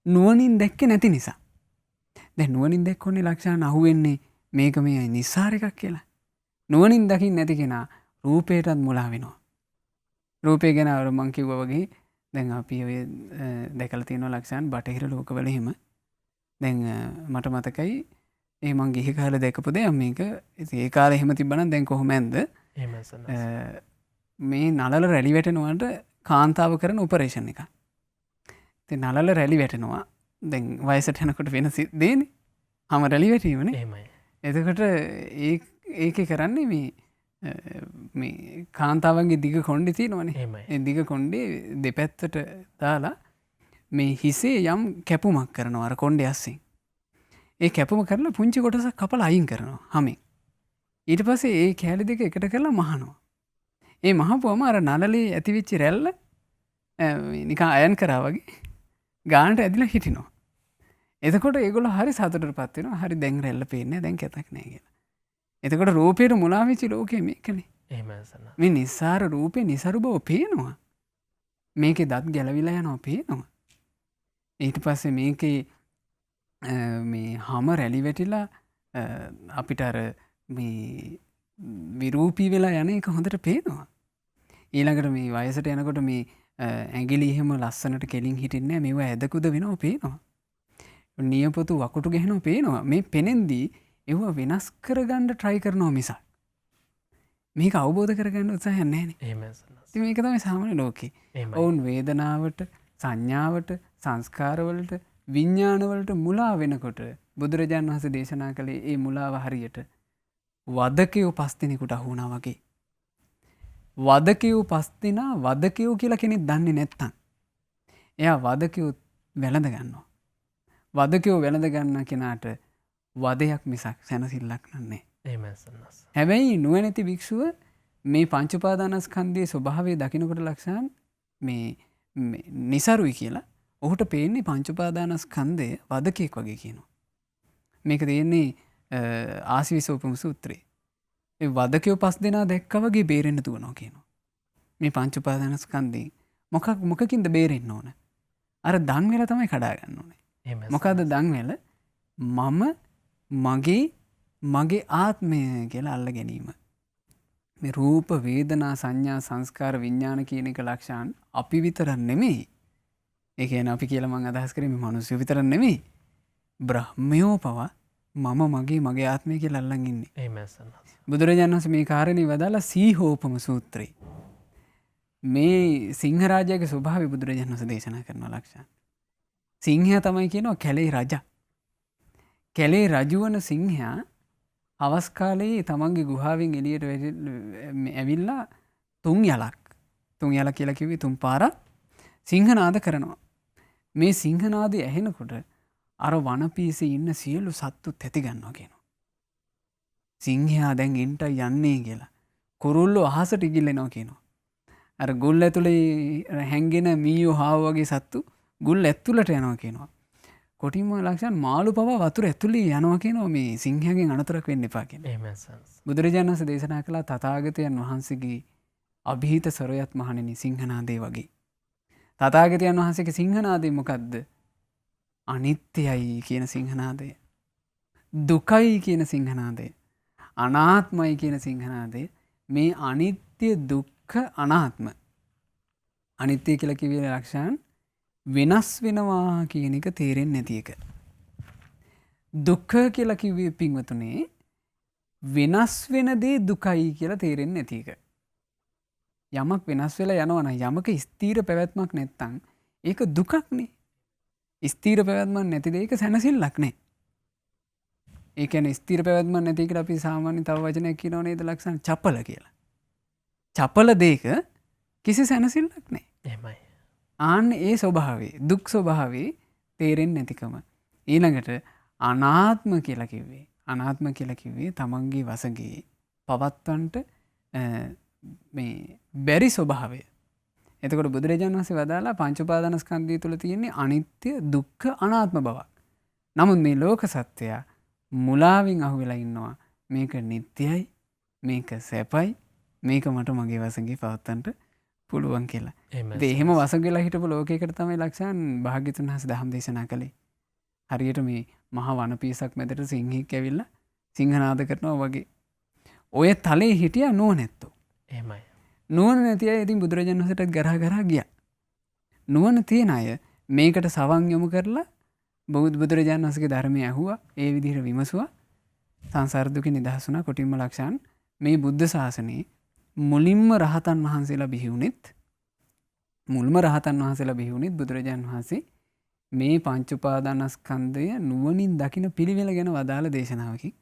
නුවණින් දැක්කේ නැති නිසා. දැන් නුවණින් දැක්කොනේ ලක්ෂණ අහුවෙන්නේ මේක මේ නිස්සාර එකක් කියලා. නුවණින් දකින්න නැති කෙනා රූපේටත් මුලා වෙනවා. රූපේ ගැන අර මං කිව්වා වගේ දැන් අපි ඔය දැකලා තියෙනවා ලක්ෂණ බටහිර ලෝකවල එහෙම. දැන් මට මතකයි ඒ මං ගිහි කාලේ දැකපු දෙයක් මේක. ඉතින් ඒ කාලේ එහෙම තිබ්බනම් දැන් කොහොමද? එහෙමයි සන්නස්. මේ නලල රැලි වැටෙනවට කාන්තාව කරන ඔපරේෂන් එක. ඉතින් නලල රැලි වැටෙනවා. දැන් වයසට යනකොට වෙන දේනේ. හැම රැලි වැටීමනේ. එහෙමයි. එතකොට ඒකේ කරන්නේ මේ කාන්තාවන්ගේ දිග කොණ්ඩේ තියෙනවනේ. එහෙමයි. ඒ දිග කොණ්ඩේ දෙපැත්තට දාලා මේ හිසේ යම් කැපුමක් කරනවා අර කොණ්ඩේ අස්සෙන්. ඒ කැපුම කරලා පුංචි කොටසක් කපලා අයින් කරනවා හැමෙන්. ඊට පස්සේ ඒ කෑලි දෙක එකට කරලා මහනවා. ඒ මහපුවම අර නලලේ ඇතිවෙච්ච රැල්ල නිකන් අයන් කරා වගේ ගානට ඇදිලා හිටිනවා. එතකොට ඒගොල්ලෝ හරි සතුටටපත් වෙනවා. හරි දැන් රැල්ල පේන්නේ දැන් කැතක් නැහැ කියලා. එතකොට රූපේට මුලා වෙච්ච ලෝකෙ මේකනේ. එහෙමයි සන්නස්. මේ නිස්සාර රූපේ නිසරු බව පේනවා. මේකේ දත් ගැලවිලා යනවා පේනවා. ඊට පස්සේ මේකේ මේ හැම රැලි වැටිලා අපිට අර මේ විරූපී වෙලා යන එක හොඳට පේනවා. ඊළඟට මේ වයසට යනකොට මේ ඇඟිලි එහෙම ලස්සනට කෙලින් හිටින්නේ නැහැ. මේවා ඇදකුද වෙනවා පේනවා. නියපොතු වකුටු ගහනවා පේනවා. මේ පෙනෙන්දී ඒව වෙනස් කරගන්න try කරනවා මිසක් මේක අවබෝධ කරගන්න උත්සාහයක් නැහැනේ. එහෙමයි සන්නස්. ඉතින් මේක තමයි සාමාන්‍ය ලෝකේ. එහෙමයි. ඔවුන් වේදනාවට, සංඥාවට, සංස්කාරවලට, විඥානවලට මුලා වෙනකොට බුදුරජාණන් වහන්සේ දේශනා කළේ ඒ මුලාව හරියට වදකයෝ පස් දිනෙකට අහු වුණා වගේ. වදකයෝ පස් දිනා වදකයෝ කියලා කෙනෙක් දන්නේ නැත්තම් එයා වදකයෝ වැළඳ ගන්නවා. වදකයෝ වැළඳ ගන්න කෙනාට වදයක් මිසක් සැනසෙල්ලක් නෑ. එහෙමයි සන්නස්. හැබැයි නුවණැති භික්ෂුව මේ පංච උපාදානස්කන්ධයේ ස්වභාවය දකිනකොට ලක්ෂණ මේ නිසරුයි කියලා ඔහුට පේන්නේ පංච උපාදානස්කන්ධය වදකෙක් වගේ කියනවා. මේක තියෙන්නේ ආසීවිසෝපම සූත්‍රයේ. ඒ වදකයෝ පස් දෙනා දැක්කා වගේ බේරෙන්න දුවනවා කියනවා. මේ පංච උපාදානස්කන්ධයෙන් මොකකින්ද බේරෙන්න ඕන? අර දන්වැල තමයි කඩා ගන්න ඕනේ. එහෙමයි. මොකද්ද දන්වැල? මගේ ආත්මය කියලා අල්ල ගැනීම. මේ රූප වේදනා සංඥා සංස්කාර විඥාන කියන එක ලක්ෂණ අපි විතරක් නෙමෙයි. ඒ කියන්නේ අපි කියලා මම අදහස් කරේ මේ මිනිස්සු විතරක් නෙමෙයි. බ්‍රහ්මයෝ පවා මගේ ආත්මය කියලා අල්ලන් ඉන්නේ. එහෙමයි සන්නස්. බුදුරජාණන් වහන්සේ මේ කාරණේ වදාලා සීහෝපම සූත්‍රේ. මේ සිංහරාජයාගේ ස්වභාවය බුදුරජාණන් වහන්සේ දේශනා කරන ලක්ෂණ. සිංහයා තමයි කියනවා කැලේ රජා. කැලේ රජුවන සිංහයා අවස් කාලේ තමන්ගේ ගුහාවෙන් එළියට ඇවිල්ලා තුන් යලක් කියලා කිව්වේ තුන් පාරක් සිංහනාද කරනවා. මේ සිංහනාදය ඇහෙනකොට අර වනපීසේ ඉන්න සියලු සත්තු තැති ගන්නවා කියනවා. සිංහයා දැන් එන්ට යන්නේ කියලා. කුරුල්ලෝ අහසට ඉගිල්ලෙනවා කියනවා. අර ගුල් ඇතුළේ හැංගෙන මීයෝ හාව වගේ සත්තු ගුල් ඇතුළට යනවා කියනවා. කොටින්ම ලක්ෂණ මාළු පවා වතුර ඇතුළේ යනවා කියනවා මේ සිංහයන්ගෙන් අනතුරක් වෙන්න එපා කියන. බුදුරජාණන් වහන්සේ දේශනා කළා තථාගතයන් වහන්සේගේ අභීත සරයත් මහණෙනි සිංහනාදේ වගේ. තථාගතයන් වහන්සේගේ සිංහනාදේ මොකද්ද? අනිත්‍යයි කියන සිංහනාදය. දුකයි කියන සිංහනාදය. අනාත්මයි කියන සිංහනාදය. මේ අනිත්‍ය දුක්ඛ අනාත්ම. අනිත්‍ය කියලා කිව්වේ ලක්ෂණ වෙනස් වෙනවා කියන එක තේරෙන්නේ නැති එක. දුක්ඛ කියලා කිව්වේ පින්වතුනේ වෙනස් වෙන දේ දුකයි කියලා තේරෙන්නේ නැති එක. යමක් වෙනස් වෙලා යනවා නම් යමක ස්ථීර පැවැත්මක් නැත්තම් ඒක දුකක්නේ. ස්ථීර පැවැත්මක් නැති දෙයක සැනසෙල්ලක් නැහැ. ඒ කියන්නේ ස්ථීර පැවැත්මක් නැති එකට අපි සාමාන්‍ය තව වචනයක් කියනව නේද ලක්ෂණ චපල කියලා. චපල දෙයක කිසි සැනසෙල්ලක් නැහැ. එහෙමයි. ආන්න ඒ ස්වභාවය දුක් ස්වභාවයේ තේරෙන්නේ නැතිකම. ඊළඟට අනාත්ම කියලා කිව්වේ. අනාත්ම කියලා කිව්වේ තමන්ගේ වසඟේ පවත්වන්නට මේ බැරි ස්වභාවය. එතකොට බුදුරජාණන් වහන්සේ වදාලා පංච උපාදානස්කන්ධය තුල තියෙන්නේ අනිත්‍ය දුක්ඛ අනාත්ම බවක්. නමුත් මේ ලෝක සත්‍යය මුලාවෙන් අහුවෙලා ඉන්නවා. මේක නිට්ටයයි, මේක සැපයි, මේක මට මගේ වසඟේ පවත්වන්නට පුළුවන් කියලා. එහෙම වසඟලා හිටපු ලෝකයකට තමයි ලක්ෂණ භාග්‍යතුන් වහන්සේ ධම්ම දේශනා කළේ. හරියට මේ මහා වනපියසක් මැදට සිංහෙක් ඇවිල්ලා සිංහනාද කරනවා වගේ. ඔය තලේ හිටියා නුවණැත්තෝ. එහෙමයි. නුවණ නැති අය ඉතින් බුදුරජාණන් වහන්සේට ගරහා ගියා. නුවණ තියෙන අය මේකට සවන් යොමු කරලා බුදුරජාණන් වහන්සේගේ ධර්මය ඇහුවා. ඒ විදිහට විමසුවා. සංසාර දුකින් නිදහස් වුණා. කොටින්ම ලක්ෂණ මේ බුද්ධ ශාසනයේ මුලින්ම රහතන් වහන්සේලා බිහි වුණෙත් බුදුරජාණන් වහන්සේ මේ පංච උපාදානස්කන්ධය නුවණින් දකින පිළිවෙල ගැන වදාළ දේශනාවකින්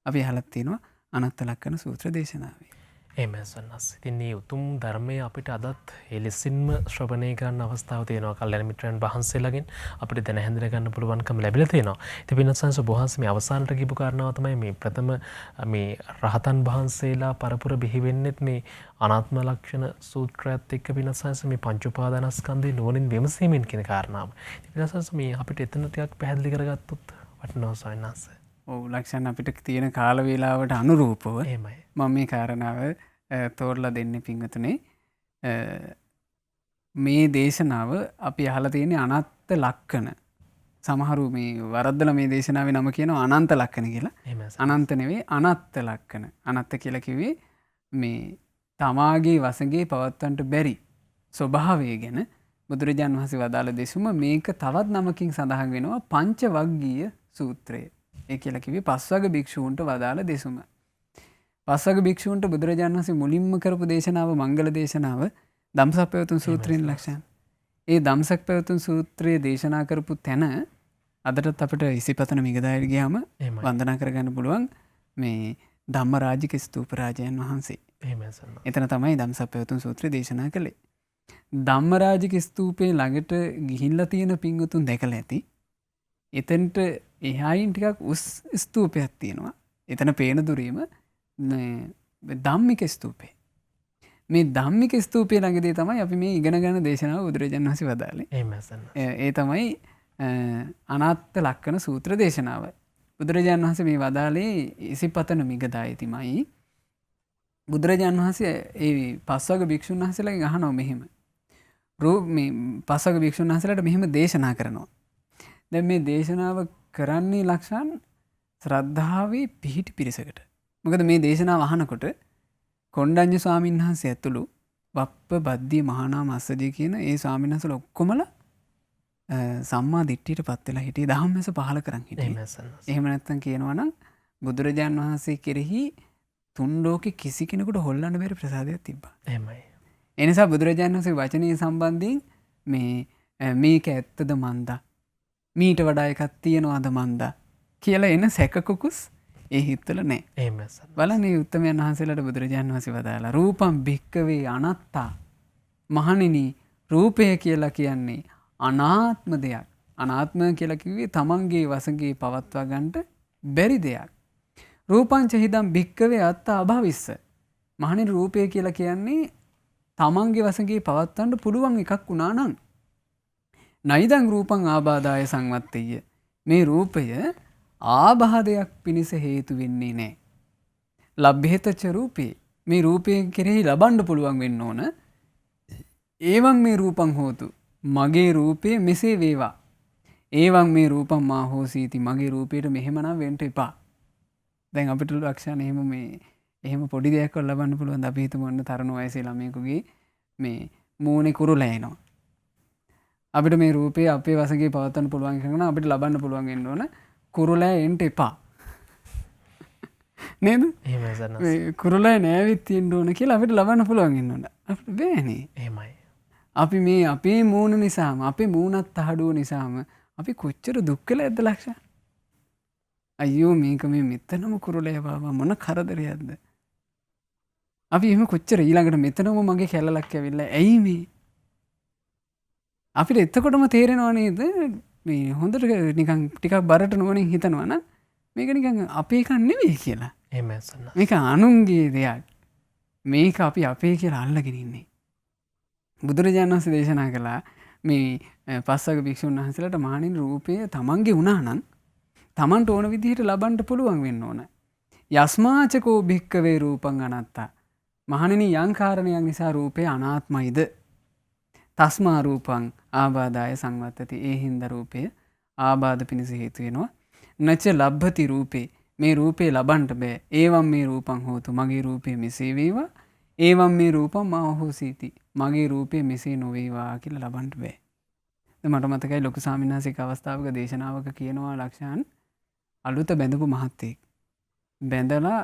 අපි අහලත් තියෙනවා අනත්ත ලක්ෂණ සූත්‍ර දේශනාවේ. එහෙමයි සන්නස්. ඉතින් මේ උතුම් ධර්මය අපිට අදත් එලෙසින්ම ශ්‍රවණය කරන්න අවස්ථාව තියෙනවා. කල්යාණ මිත්‍රයන් වහන්සේලාගෙන් අපිට දැන හැඳින ගන්න පුළුවන්කම ලැබිලා තියෙනවා. ඉතින් විනසංශ බොහෝස මේ අවසානට කියපු කාරණාව තමයි මේ ප්‍රථම මේ රහතන් වහන්සේලා පරපුර බිහි වෙන්නෙත් මේ අනාත්ම ලක්ෂණ සූත්‍රයත් එක්ක විනසංශ මේ පංච උපාදානස්කන්ධේ නුවණින් විමසීමෙන් කියන කාරණාව. ඉතින් විනසංශ මේ අපිට එතන ටිකක් පැහැදිලි කරගත්තොත් වටිනවා සයන්ස්. ඔව් ලක්ෂණ අපිට තියෙන කාල වේලාවට අනුරූපව එහෙමයි. මම මේ කාරණාව තෝරලා දෙන්නේ පින්වතුනේ. මේ දේශනාව අපි අහලා තියෙන්නේ අනත්ත් ලක්ෂණ. සමහරු මේ වරද්දලා මේ දේශනාවේ නම කියනවා අනන්ත ලක්ෂණ කියලා. අනන්ත නෙවෙයි අනත්ත් ලක්ෂණ. අනත්ත් කියලා කිව්වේ මේ තමාගේ වසඟේ පවත්වන්නට බැරි ස්වභාවය ගැන බුදුරජාණන් වහන්සේ වදාළ දෙසුම මේක තවත් නමකින් සඳහන් වෙනවා පංච වග්ගීය සූත්‍රය. ඒ කියලා කිව්වේ පස්වග භික්ෂූන්ට වදාළ දෙසුම. පස්වග භික්ෂූන්ට බුදුරජාණන් වහන්සේ මුලින්ම කරපු දේශනාව මංගල දේශනාව ධම්සක් පැවතුම් සූත්‍රයෙන් ලක්ෂණ. ඒ ධම්සක් පැවතුම් සූත්‍රයේ දේශනා කරපු තැන අදටත් අපිට ඉසිපතන මිගදායට ගියාම වන්දනා කරගන්න පුළුවන් මේ ධම්මරාජික ස්තූප රාජයන් වහන්සේ. එතන තමයි ධම්සක් පැවතුම් සූත්‍රය දේශනා කළේ. ධම්මරාජික ස්තූපේ ළඟට ගිහිල්ලා තියෙන පින්වතුන් දැකලා ඇති. එතනට එහායින් ටිකක් උස් ස්තූපයක් තියෙනවා. එතන පේන දුරීම ධම්මික ස්තූපේ. මේ ධම්මික ස්තූපේ ළඟදී තමයි අපි මේ ඉගෙන ගන්න දේශනාව බුදුරජාණන් වහන්සේ වදාළේ. ඒ තමයි අනාත්ත ලක්ෂණ සූත්‍ර දේශනාව. බුදුරජාණන් වහන්සේ මේ වදාළේ ඉසිපතන මිගදායතිමයි. බුදුරජාණන් වහන්සේ ඒ පස්වග භික්ෂුන් වහන්සේලාගෙන් අහනවා මෙහෙම. මේ පස්වග භික්ෂුන් වහන්සේලාට මෙහෙම දේශනා කරනවා. දැන් මේ දේශනාව කරන්නේ ලක්ෂණ ශ්‍රද්ධාවේ පිහිටි පිරිසකට. මොකද මේ දේශනාව අහනකොට කොණ්ඩඤ්ඤ ස්වාමීන් වහන්සේ ඇතුළු වප්ප බද්දී මහානාම අස්සජී කියන ඒ ස්වාමීන් වහන්සේලා ඔක්කොමල සම්මා දිට්ඨියට පත් වෙලා හිටියේ ධම්මස පහල කරන් හිටියේ. එහෙම නැත්නම් කියනවා නම් බුදුරජාන් වහන්සේ කෙරෙහි තුන් ලෝකේ කිසි කෙනෙකුට හොල්ලන්න බැරි ප්‍රසාදයක් තිබ්බා. එහෙමයි. ඒ නිසා බුදුරජාන් වහන්සේ වචනීය සම්බන්ධයෙන් මේක ඇත්තද මන්දා මීට වඩා එකක් තියනවාද මන්දා කියලා එන සැකකුකුස් ඒ හිතවල නැහැ. බලන්න මේ උත්තමයන් වහන්සේලාට බුදුරජාණන් වහන්සේ වදාලා රූපම් භික්කවේ අනත්තා. මහණෙනි රූපය කියලා කියන්නේ අනාත්ම දෙයක්. අනාත්ම කියලා කිව්වේ තමන්ගේ වසඟේ පවත්වා ගන්නට බැරි දෙයක්. රූපං ච හිදම් භික්කවේ අත්තා අභවිස්ස. මහණෙනි රූපය කියලා කියන්නේ තමන්ගේ වසඟේ පවත්වන්න පුළුවන් එකක් වුණා නම් නයිදං රූපං ආබාධාය සංවත්තෙය. මේ රූපය ආබාධයක් පිණිස හේතු වෙන්නේ නැහැ. ලබ්භේතච රූපේ මේ රූපය කෙරෙහි ලබන්න පුළුවන් වෙන්න ඕන. ඒවං මේ රූපං හෝතු මගේ රූපය මෙසේ වේවා. ඒවං මේ රූපං මා හෝසීති මගේ රූපයට මෙහෙමනම් වෙන්න එපා. දැන් අපිට ලක්ෂණ එහෙම පොඩි දෙයක් ලබන්න පුළුවන්. අපි හිතමු ඔන්න තරුණ වයසේ ළමයෙකුගේ මේ මූණේ කුරුලා එනවා. අපිට මේ රූපේ අපේ වසඟේ පවත්වන්න පුළුවන් එකක් නම් අපිට ලබන්න පුළුවන් වෙන්න ඕන කුරුලා එන්න එපා. නේද? එහෙමයි සන්නස්. කුරුලා නෑවිත් තියෙන්න ඕන කියලා අපිට ලබන්න පුළුවන් වෙන්න ඕන. අපිට බෑනේ. එහෙමයි. අපි මේ අපේ මූණ නිසාම අපේ මූණත් තහඩුව නිසාම අපි කොච්චර දුක් වෙලා ඇද්ද ලක්ෂ? අයියෝ මේක මේ මෙතනම කුරුලේ බාවා මොන කරදරයක්ද? අපි එහෙම කොච්චර ඊළඟට මෙතනම මගේ කැලලක් ඇවිල්ලා ඇයි මේ? අපිට එතකොටම තේරෙනව නේද මේ හොඳට නිකන් ටිකක් බරට නුවණින් හිතනවා නම් මේක නිකන් අපේ එකක් නෙවෙයි කියලා. එහෙමයි සන්නස්. මේක අනුන්ගේ දෙයක්. මේක අපි අපේ කියලා අල්ලගෙන ඉන්නේ. බුදුරජාණන් වහන්සේ දේශනා කළා මේ පස්වග භික්ෂුන් වහන්සේලාට මහණෙනි රූපය තමන්ගේ වුණා නම් තමන්ට ඕන විදිහට ලබන්න පුළුවන් වෙන්න ඕන. යස්මාචකෝ භික්කවේ රූපං අනත්තා. මහණෙනි යම් කාරණයක් නිසා රූපය අනාත්මයිද? තස්මා රූපං ආබාධාය සංවත්තති. ඒ හින්දා රූපය ආබාධ පිණිස හේතු වෙනවා. නච ලබ්භති රූපේ මේ රූපේ ලබන්න බෑ. ඒවම් මේ රූපං හෝතු මගේ රූපේ මෙසේ වේවා. ඒවම් මේ රූපං මා හෝසීති මගේ රූපේ මෙසේ නොවේවා කියලා ලබන්න බෑ. මට මතකයි ලොකු ස්වාමීන් වහන්සේක අවස්ථාවක දේශනාවක කියනවා ලක්ෂයන් අලුත බැඳපු මහත්තයෙක් බැඳලා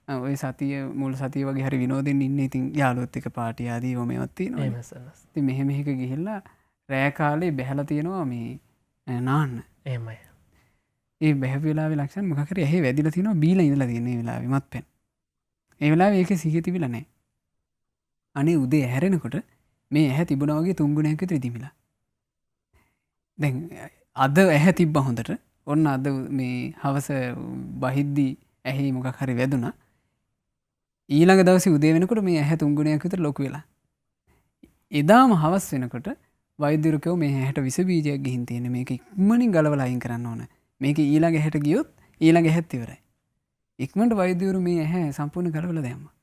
ඔය සතිය මුල් සතිය වගේ හරි විනෝදෙන් ඉන්නේ. ඉතින් යාළුවොත් එක්ක පාටි ආදී ඔමෙවත් තියෙනවා. එහෙමයි සන්නස්. ඉතින් මෙහෙ මෙහෙක ගිහිල්ලා රෑ කාලේ බැහැලා තියෙනවා මේ නාන්න. එහෙමයි. ඒ බැහැපු වෙලාවේ ලක්ෂණ මොකක් හරි ඇහි වැදිලා තියෙනවා බීලා ඉඳලා තියෙන ඒ වෙලාවේ මත්පැන්. ඒ වෙලාවේ ඒකේ සිහිය තිබිලා නැහැ. අනේ උදේ ඇහැරෙනකොට මේ ඇහැ තිබුණා වගේ 3 ගුණයක් විතර දිමිලා. දැන් අද ඇහැ තිබ්බ හොඳට. ඔන්න අද මේ හවස බහිද්දී ඇහි මොකක් හරි වැදුනා. ඊළඟ දවසේ උදේ වෙනකොට මේ ඇහැ 3 ගුණයක් විතර ලොකු වෙලා. එදාම හවස් වෙනකොට වෛද්‍යවරු කිව්ව මේ ඇහැට විස බීජයක් ගිහින් තියෙන මේක ඉක්මනින් ගලවලා අයින් කරන්න ඕන. මේක ඊළඟ ඇහැට ගියොත් ඊළඟ ඇහැත් ඉවරයි. ඉක්මනට වෛද්‍යවරු මේ ඇහැ සම්පූර්ණ ගලවලා දැම්මා.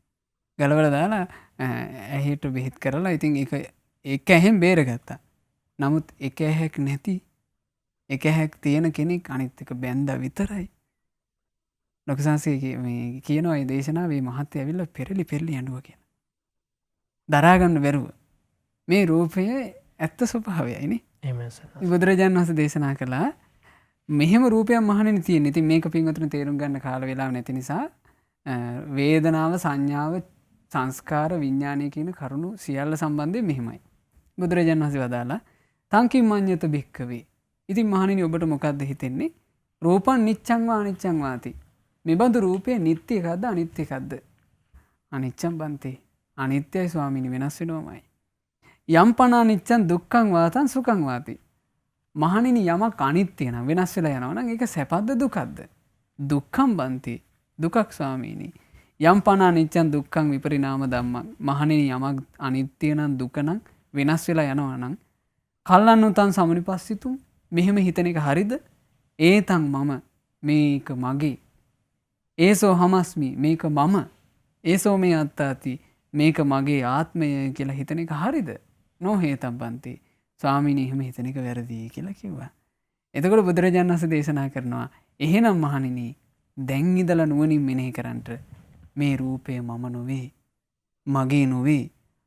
ගලවලා දාලා ඇහැට බෙහෙත් කරලා ඉතින් ඒක ඇහෙන් බේරගත්තා. නමුත් එක ඇහැක් නැති එක ඇහැක් තියෙන කෙනෙක් අනිත් එක බැඳා විතරයි. ලොකු සංසී මේ කියනවා මේ දේශනාවේ මහත්ය ඇවිල්ලා පෙරලි යඬුවා කියන. දරා ගන්න බැරුව මේ රූපය ඇත්ත ස්වභාවයයිනේ. එහෙමයි සන්නස්. බුදුරජාණන් වහන්සේ දේශනා කළා මෙහෙම රූපයක් මහණෙනි තියෙන. ඉතින් මේක පින්වතුන් තේරුම් ගන්න කාල වේලාවක් නැති නිසා වේදනාව සංඥාව සංස්කාර විඥානය කියන කරුණු සියල්ල සම්බන්ධයෙන් මෙහෙමයි. බුදුරජාණන් වහන්සේ වදාලා තංකින් මඤ්ඤත භික්ඛවේ. ඉතින් මහණෙනි ඔබට මොකද්ද හිතෙන්නේ? රූපං නිච්ඡං වා අනිච්ඡං වාති. මෙබඳු රූපය නිට්ටය එකක්ද අනිත්‍ය එකක්ද? අනිච්ඡං බන්තේ. අනිත්‍යයි ස්වාමීනි වෙනස් වෙනවමයි. යම්පන අනිච්ඡං දුක්ඛං වාතං සුඛං වාති. මහණෙනි යමක් අනිත්‍ය නම් වෙනස් වෙලා යනවා නම් ඒක සැපද දුකද? දුක්ඛං බන්තේ. දුකක් ස්වාමීනි. යම්පන අනිච්ඡං දුක්ඛං විපරිණාම ධම්මං. මහණෙනි යමක් අනිත්‍ය නම් දුක නම් වෙනස් වෙලා යනවා නම් කල්ලන්නුතං සමනිපස්සිතුම් මෙහෙම හිතන එක හරිද? ඒතං මම මේක මගේ. ඒසෝ හමස්මි මේක මම. ඒසෝ මේ අත්තාති මේක මගේ ආත්මය කියලා හිතන එක හරිද? නොහේතම් බන්ති. ස්වාමීනි එහෙම හිතන එක වැරදි කියලා කිව්වා. එතකොට බුදුරජාණන් වහන්සේ දේශනා කරනවා එහෙනම් මහණෙනි දැන් ඉඳලා නුවණින් මෙනෙහි කරන්ට මේ රූපය මම නොවේ. මගේ නොවේ.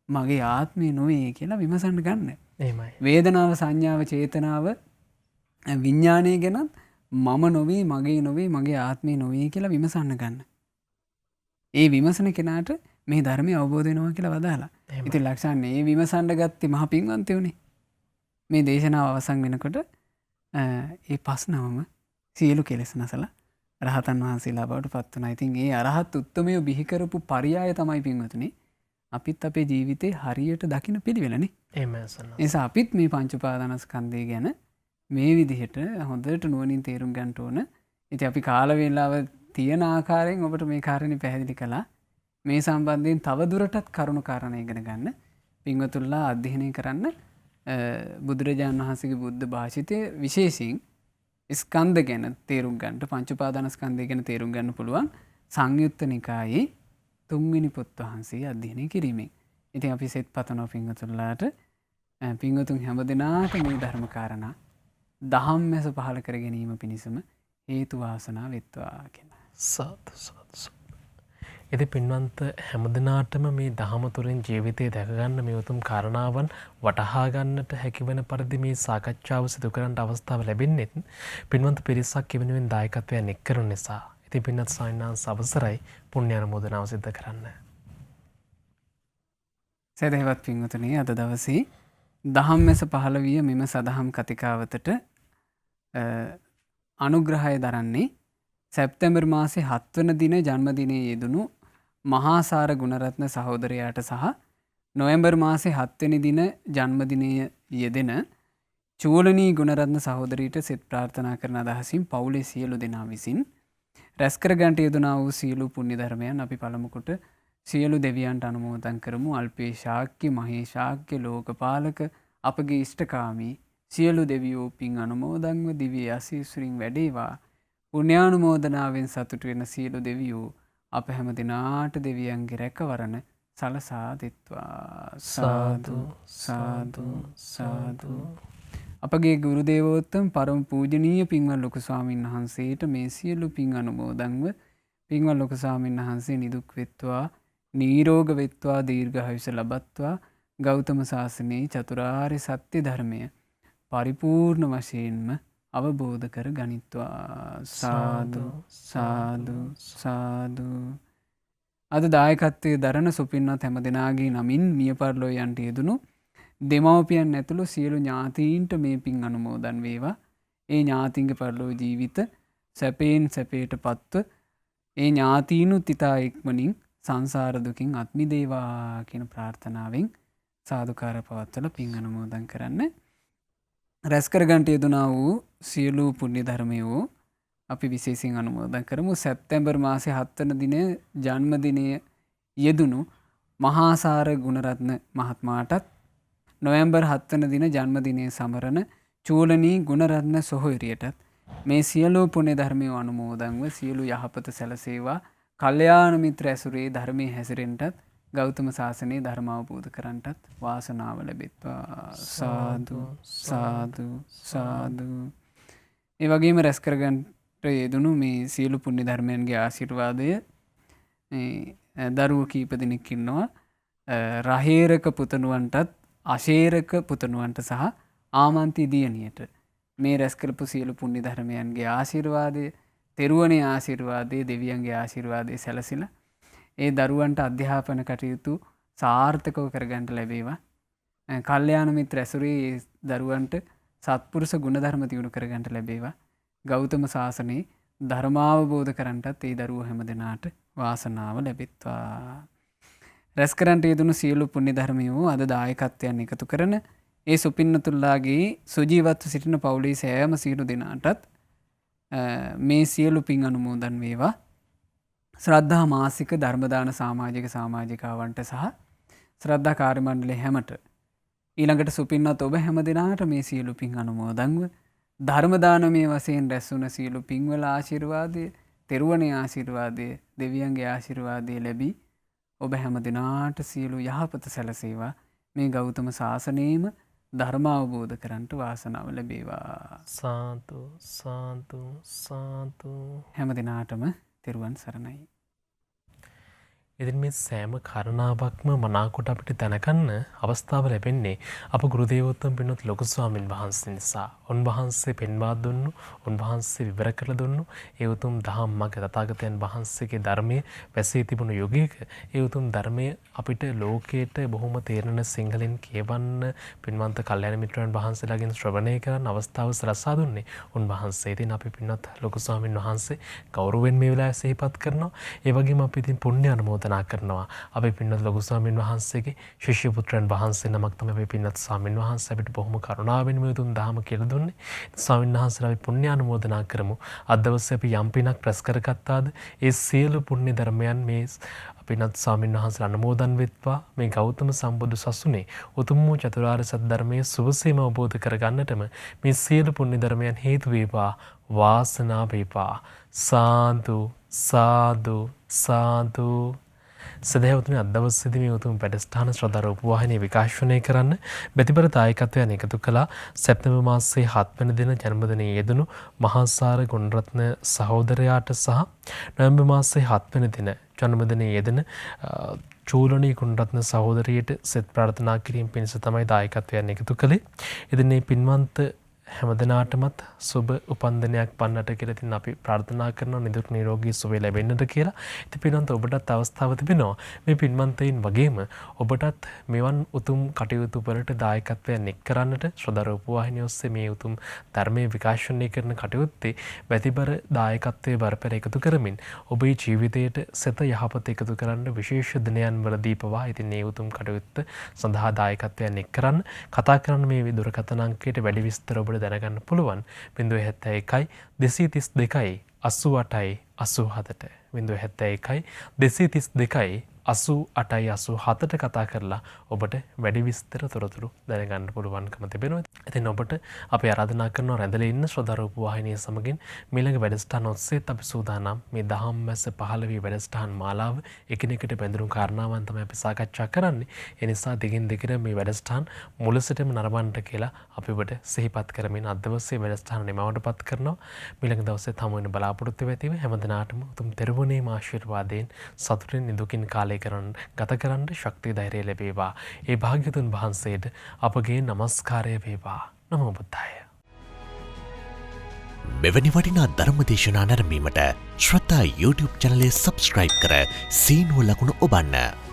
මගේ ආත්මය නොවේ කියලා විමසන්න ගන්න. එහෙමයි. වේදනාව සංඥාව චේතනාව විඥානය ගැනත් මම නොවේ මගේ නොවේ මගේ ආත්මය නොවේ කියලා විමසන්න ගන්න. ඒ විමසන කෙනාට මේ ධර්මය අවබෝධ වෙනවා කියලා වදාලා. ඉතින් ලක්ෂණ මේ විමසන්න ගත්තේ මහ පින්වන්තයෝනේ. මේ දේශනාව අවසන් වෙනකොට ඒ පස්නවම සියලු කෙලෙස් නැසලා රහතන් වහන්සේලා බවට පත් වුණා. ඉතින් ඒ අරහත් උත්තමයෝ බිහි කරපු පරයය තමයි පින්වතුනි අපිත් අපේ ජීවිතේ හරියට දකින්න පිළිවෙලනේ. එහෙමයි සන්නස්. ඒ නිසා අපිත් මේ පංච උපාදානස්කන්ධය ගැන මේ විදිහට හොඳට නුවණින් තේරුම් ගන්න ඕන. ඉතින් අපි කාල වේලාව තියෙන ආකාරයෙන් ඔබට මේ කාරණේ පැහැදිලි කළා. මේ සම්බන්ධයෙන් තව දුරටත් කරුණු කාරණා ඉගෙන ගන්න පින්වතුන්ලා අධ්‍යයනය කරන්න බුදුරජාණන් වහන්සේගේ බුද්ධ භාෂිතය විශේෂයෙන් ස්කන්ධ ගැන තේරුම් ගන්නට පංච උපාදානස්කන්ධය ගැන තේරුම් ගන්න පුළුවන් සංයුත්ත නිකායේ 3 වෙනි පොත් වහන්සේ අධ්‍යයනය කිරීමෙන්. ඉතින් අපි සෙත් පතනවා පින්වතුන්ලාට පින්වතුන් හැමදෙනාට මේ ධර්ම කාරණා දහම් මැස පහළ කර ගැනීම පිණිසම හේතු වාසනා වෙත්වා කියලා. සාදු සාදු. ඉතින් පින්වන්ත හැමදෙනාටම මේ දහම තුළින් ජීවිතය දැකගන්න මේ උතුම් කාරණාවන් වටහා ගන්නට හැකිවන පරිදි මේ සාකච්ඡාව සිදු කරන්නට අවස්ථාව ලැබෙන්නේ පින්වන්ත පිරිසක් වෙනුවෙන් දායකත්වයෙන් එක් කරන නිසා. ඉතින් පින්වත් සායනාංශ අවසරයි පුණ්‍ය අනුමෝදනාව සිදු කරන්න. සදහවත් පින්වතුනි අද දවසේ දහම් මැස පහළ විය මෙම සදහම් කතිකාවතට අනුග්‍රහය දරන්නේ සැප්තැම්බර් මාසේ 7 වන දින ජන්මදිනයේ යෙදුණු මහාසාර ගුණරත්න සහෝදරයාට සහ නොවැම්බර් මාසේ 7 වෙනි දින ජන්මදිනයේ යෙදෙන චූලනී ගුණරත්න සහෝදරීට සෙත් ප්‍රාර්ථනා කරන අදහසින් පවුලේ සියලු දෙනා විසින් රැස් කර ගන්නට යෙදුණා වූ සියලු පුණ්‍ය ධර්මයන් අපි පළමු කොට සියලු දෙවියන්ට අනුමෝදන් කරමු. අල්පේ ශාක්‍ය මහේ ශාක්‍ය ලෝකපාලක අපගේ ඉෂ්ඨකාමී සියලු දෙවියෝ පින් අනුමෝදන්ව දිව්‍ය ආශීර්වාදයෙන් වැඩේවා. පුණ්‍යානුමෝදනාවෙන් සතුට වෙන සියලු දෙවියෝ අප හැම දිනාට දෙවියන්ගේ රැකවරණ සලසා දෙත්වා. සාදු සාදු සාදු. අපගේ ගුරු දේවෝත්තම පරම පූජනීය පින්වත් ලොකු ස්වාමීන් වහන්සේට මේ සියලු පින් අනුමෝදන්ව පින්වත් ලොකු ස්වාමීන් වහන්සේ නිදුක් වෙත්වා, නිරෝග වෙත්වා, දීර්ඝායුෂ ලබත්වා, ගෞතම සාසනයේ චතුරාර්ය සත්‍ය ධර්මය පරිපූර්ණ වශයෙන්ම අවබෝධ කර ගනිත්වා. සාදු සාදු සාදු. අද දායකත්වයේ දරන සුපින්වත් හැම දෙනාගේ නමින් මිය පරලෝ යන්ට යෙදුණු දෙමව්පියන් ඇතුළු සියලු ඥාතීන්ට මේ පින් අනුමෝදන් වේවා. ඒ ඥාතීන්ගේ පරලෝ ජීවිත සැපයෙන් සැපයට පත්ව ඒ ඥාතීනුත් ඉතා ඉක්මනින් සංසාර දුකින් අත් මිදේවා කියන ප්‍රාර්ථනාවෙන් සාදුකාර පවත්වලා පින් අනුමෝදන් කරන්න. රැස් කර ගන්නට යෙදුණා වූ සියලු පුණ්‍ය ධර්මයෝ අපි විශේෂයෙන් අනුමෝදන් කරමු. සැප්තැම්බර් මාසේ 7 වන දින ජන්මදිනයේ යෙදුණු මහාසාර ගුණරත්න මහත්මයාටත් නොවැම්බර් 7 වන දින ජන්මදිනයේ සමරන චූලනී ගුණරත්න සොහොයුරියටත් මේ සියලු පුණ්‍ය ධර්මයෝ අනුමෝදන්ව සියලු යහපත සැලසේවා. කල්යාණ මිත්‍ර ඇසුරේ ධර්මයේ හැසිරෙන්නටත් ගෞතම සාසනයේ ධර්ම අවබෝධ කරන්නටත් වාසනාව ලැබෙත්වා. සාදු සාදු සාදු. ඒ වගේම රැස් කරගන්නට යෙදුණු මේ සියලු පුණ්‍ය ධර්මයන්ගේ ආශිර්වාදය මේ දරුවෝ කීප දෙනෙක් ඉන්නවා. රහේරක පුතණුවන්ටත් අශේරක පුතණුවන්ට සහ ආමන්ති දියණියට මේ රැස් කරපු සියලු පුණ්‍ය ධර්මයන්ගේ ආශිර්වාදය, තෙරුවනේ ආශිර්වාදය, දෙවියන්ගේ ආශිර්වාදය සැලසිලා ඒ දරුවන්ට අධ්‍යාපන කටයුතු සාර්ථකව කරගන්නට ලැබේවා. කල්යාණ මිත්‍ර ඇසුරේ දරුවන්ට සත්පුරුෂ ගුණධර්ම දියුණු කරගන්නට ලැබේවා. ගෞතම සාසනයේ ධර්මාවබෝධ කරන්නටත් ඒ දරුවෝ හැම දෙනාට වාසනාව ලැබෙත්වා. රැස් කරන්නට යෙදුණු සියලු පුණ්‍ය ධර්මයෝ අද දායකත්වයන් එකතු කරන ඒ සුපින්නතුල්ලාගේ සුජීවත්ව සිටින පවුලේ සෑම සියලු දෙනාටත් මේ සියලු පින් අනුමෝදන් වේවා. ශ්‍රද්ධා මාසික ධර්මදාන සමාජික සමාජිකාවන්ට සහ ශ්‍රද්ධා කාර්ය මණ්ඩලය හැමට ඊළඟට සුපින්නත් ඔබ හැම දෙනාට මේ සියලු පින් අනුමෝදන්ව ධර්මදානමය වශයෙන් රැස් වුණ සියලු පින්වල ආශිර්වාදය, තෙරුවනේ ආශිර්වාදය, දෙවියන්ගේ ආශිර්වාදය ලැබී ඔබ හැම දෙනාට සියලු යහපත සැලසේවා. මේ ගෞතම සාසනයේම ධර්ම අවබෝධ කරන්නට වාසනාව ලැබේවා. සාදු සාදු සාදු. හැම දිනාටම තෙරුවන් සරණයි. ඉතින් මේ සෑම කරණාවක්ම මනාකොට අපිට දැනගන්න අවස්ථාව ලැබෙන්නේ අප ගුරු දේවෝත්තම පින්වත් ලොකු ස්වාමින් වහන්සේ නිසා. උන්වහන්සේ පෙන්වා දුන්නු, උන්වහන්සේ විවර කරලා දුන්නු ඒ උතුම් දහම් මඟ තථාගතයන් වහන්සේගේ ධර්මයේ වැසී තිබුණු යුගයක ඒ උතුම් ධර්මයේ අපිට ලෝකයට බොහොම තේරෙන සිංහලෙන් කියවන්න පින්වන්ත කල්යාණ මිත්‍රයන් වහන්සේලාගෙන් ශ්‍රවණය කරන්න අවස්ථාව සලසා දුන්නේ උන්වහන්සේ. ඉතින් අපි පින්වත් ලොකු ස්වාමින් වහන්සේ ගෞරවයෙන් මේ වෙලාවේ සිහිපත් කරනවා. ඒ වගේම අපි ඉතින් පුණ්‍ය අනුමෝදනා කරනවා. අපි පින්වත් ලොකු ස්වාමීන් වහන්සේගේ ශිෂ්‍ය පුත්‍රයන් වහන්සේ නමක් තමයි අපි පින්වත් ස්වාමීන් වහන්සේ අපිට බොහොම කරුණාවෙන් මේ උතුම් දහම කියලා දුන්නේ. ස්වාමීන් වහන්සේලා අපි පුණ්‍ය අනුමෝදනා කරමු. අද දවසේ අපි යම් පිනක් රැස් කරගත්තාද ඒ සියලු පුණ්‍ය ධර්මයන් මේ පින්වත් ස්වාමීන් වහන්සේලා අනුමෝදන් වෙත්වා. මේ ගෞතම සම්බුදු සසුනේ උතුම් වූ චතුරාර්ය සත්‍ය ධර්මයේ සුවසේම අවබෝධ කරගන්නටම මේ සියලු පුණ්‍ය ධර්මයන් හේතු වේවා. වාසනාව වේවා. සාදු සාදු සාදු. සදහවතුනි අද දවසේදී මේ උතුම් වැඩසටහන ශ්‍රද්ධා රූපවාහිනිය විකාශනය කරන්න බැතිබර දායකත්වයන් එකතු කළා. සැප්තැම්බර් මාසයේ 7 වෙනි දින ජන්මදිනයේ යෙදුණු මහාසාර ගුණරත්න සහෝදරයාට සහ නොවැම්බර් මාසයේ 7 වෙනි දින ජන්මදිනයේ යෙදෙන චූලනී ගුණරත්න සහෝදරියට සෙත් ප්‍රාර්ථනා කිරීම පිණිස තමයි දායකත්වයන් එකතු කළේ. ඉතින් මේ පින්වන්ත හැමදෙනාටමත් සුබ උපන්දිනයක් පන්නට කියලා ඉතින් අපි ප්‍රාර්ථනා කරනවා නිදුක් නිරෝගී සුවය ලැබෙන්නට කියලා. ඉතින් පින්වන්ත ඔබටත් අවස්ථාව තිබෙනවා මේ පින්වන්තයින් වගේම ඔබටත් මෙවන් උතුම් කටයුතු වලට දායකත්වයෙන් එක් කරන්නට ශ්‍රද්ධා රූපවාහිනිය ඔස්සේ මේ උතුම් ධර්මයේ විකාශනය කරන කටයුත්තේ වැතිබර දායකත්වයේ බරපැර එකතු කරමින් ඔබේ ජීවිතයට සෙත යහපත එකතු කරන්න විශේෂ දිනයන් වලදී පවා ඉතින් මේ උතුම් කටයුත්ත සඳහා දායකත්වයෙන් එක් කරන්න කතා කරන්න මේ දුරකථන අංකයට වැඩි විස්තර ඔබට දැනගන්න පුළුවන් 071 232 88 87 071 232 88 කතා කරලා ඔබට වැඩි විස්තර තොරතුරු දැනගන්න පුළුවන්කම තිබෙනවා. ඉතින් ඔබට අපි ආරාධනා කරනවා රැඳලා ඉන්න ශ්‍රද්ධා රූපවාහිනිය සමගින් ඊළඟ වැඩසටහන ඔස්සේත් අපි සූදානම් මේ දහම්මැස 15 වැඩසටහන් මාලාව එකිනෙකට බැඳුණු කාරණාවන් තමයි අපි සාකච්ඡා කරන්නේ. ඒ නිසා දිගින් දිගට මේ වැඩසටහන් මුල සිටම නරඹන්නට කියලා අපි ඔබට සිහිපත් කරමින් අද දවසේ වැඩසටහන නිමවටපත් කරනවා. ඊළඟ දවසේ තම වෙන බලාපොරොත්තු වෙතිව හැමදිනාටම උතුම් තෙරුවනේ ආශිර්වාදයෙන් සතුටින් නිදුකින් කාලය ගත කරන්න ශක්තිය ධෛර්යය ලැබේවා. ඒ භාග්‍යතුන් වහන්සේට අපගේ නමස්කාරය වේවා. නමෝ බුද්ධාය. මෙවැනි වටිනා ධර්ම දේශනා නැරඹීමට ශ්‍රද්ධා YouTube චැනලය සබ්ස්ක්‍රයිබ් කර සීනුව ලකුණ ඔබන්න.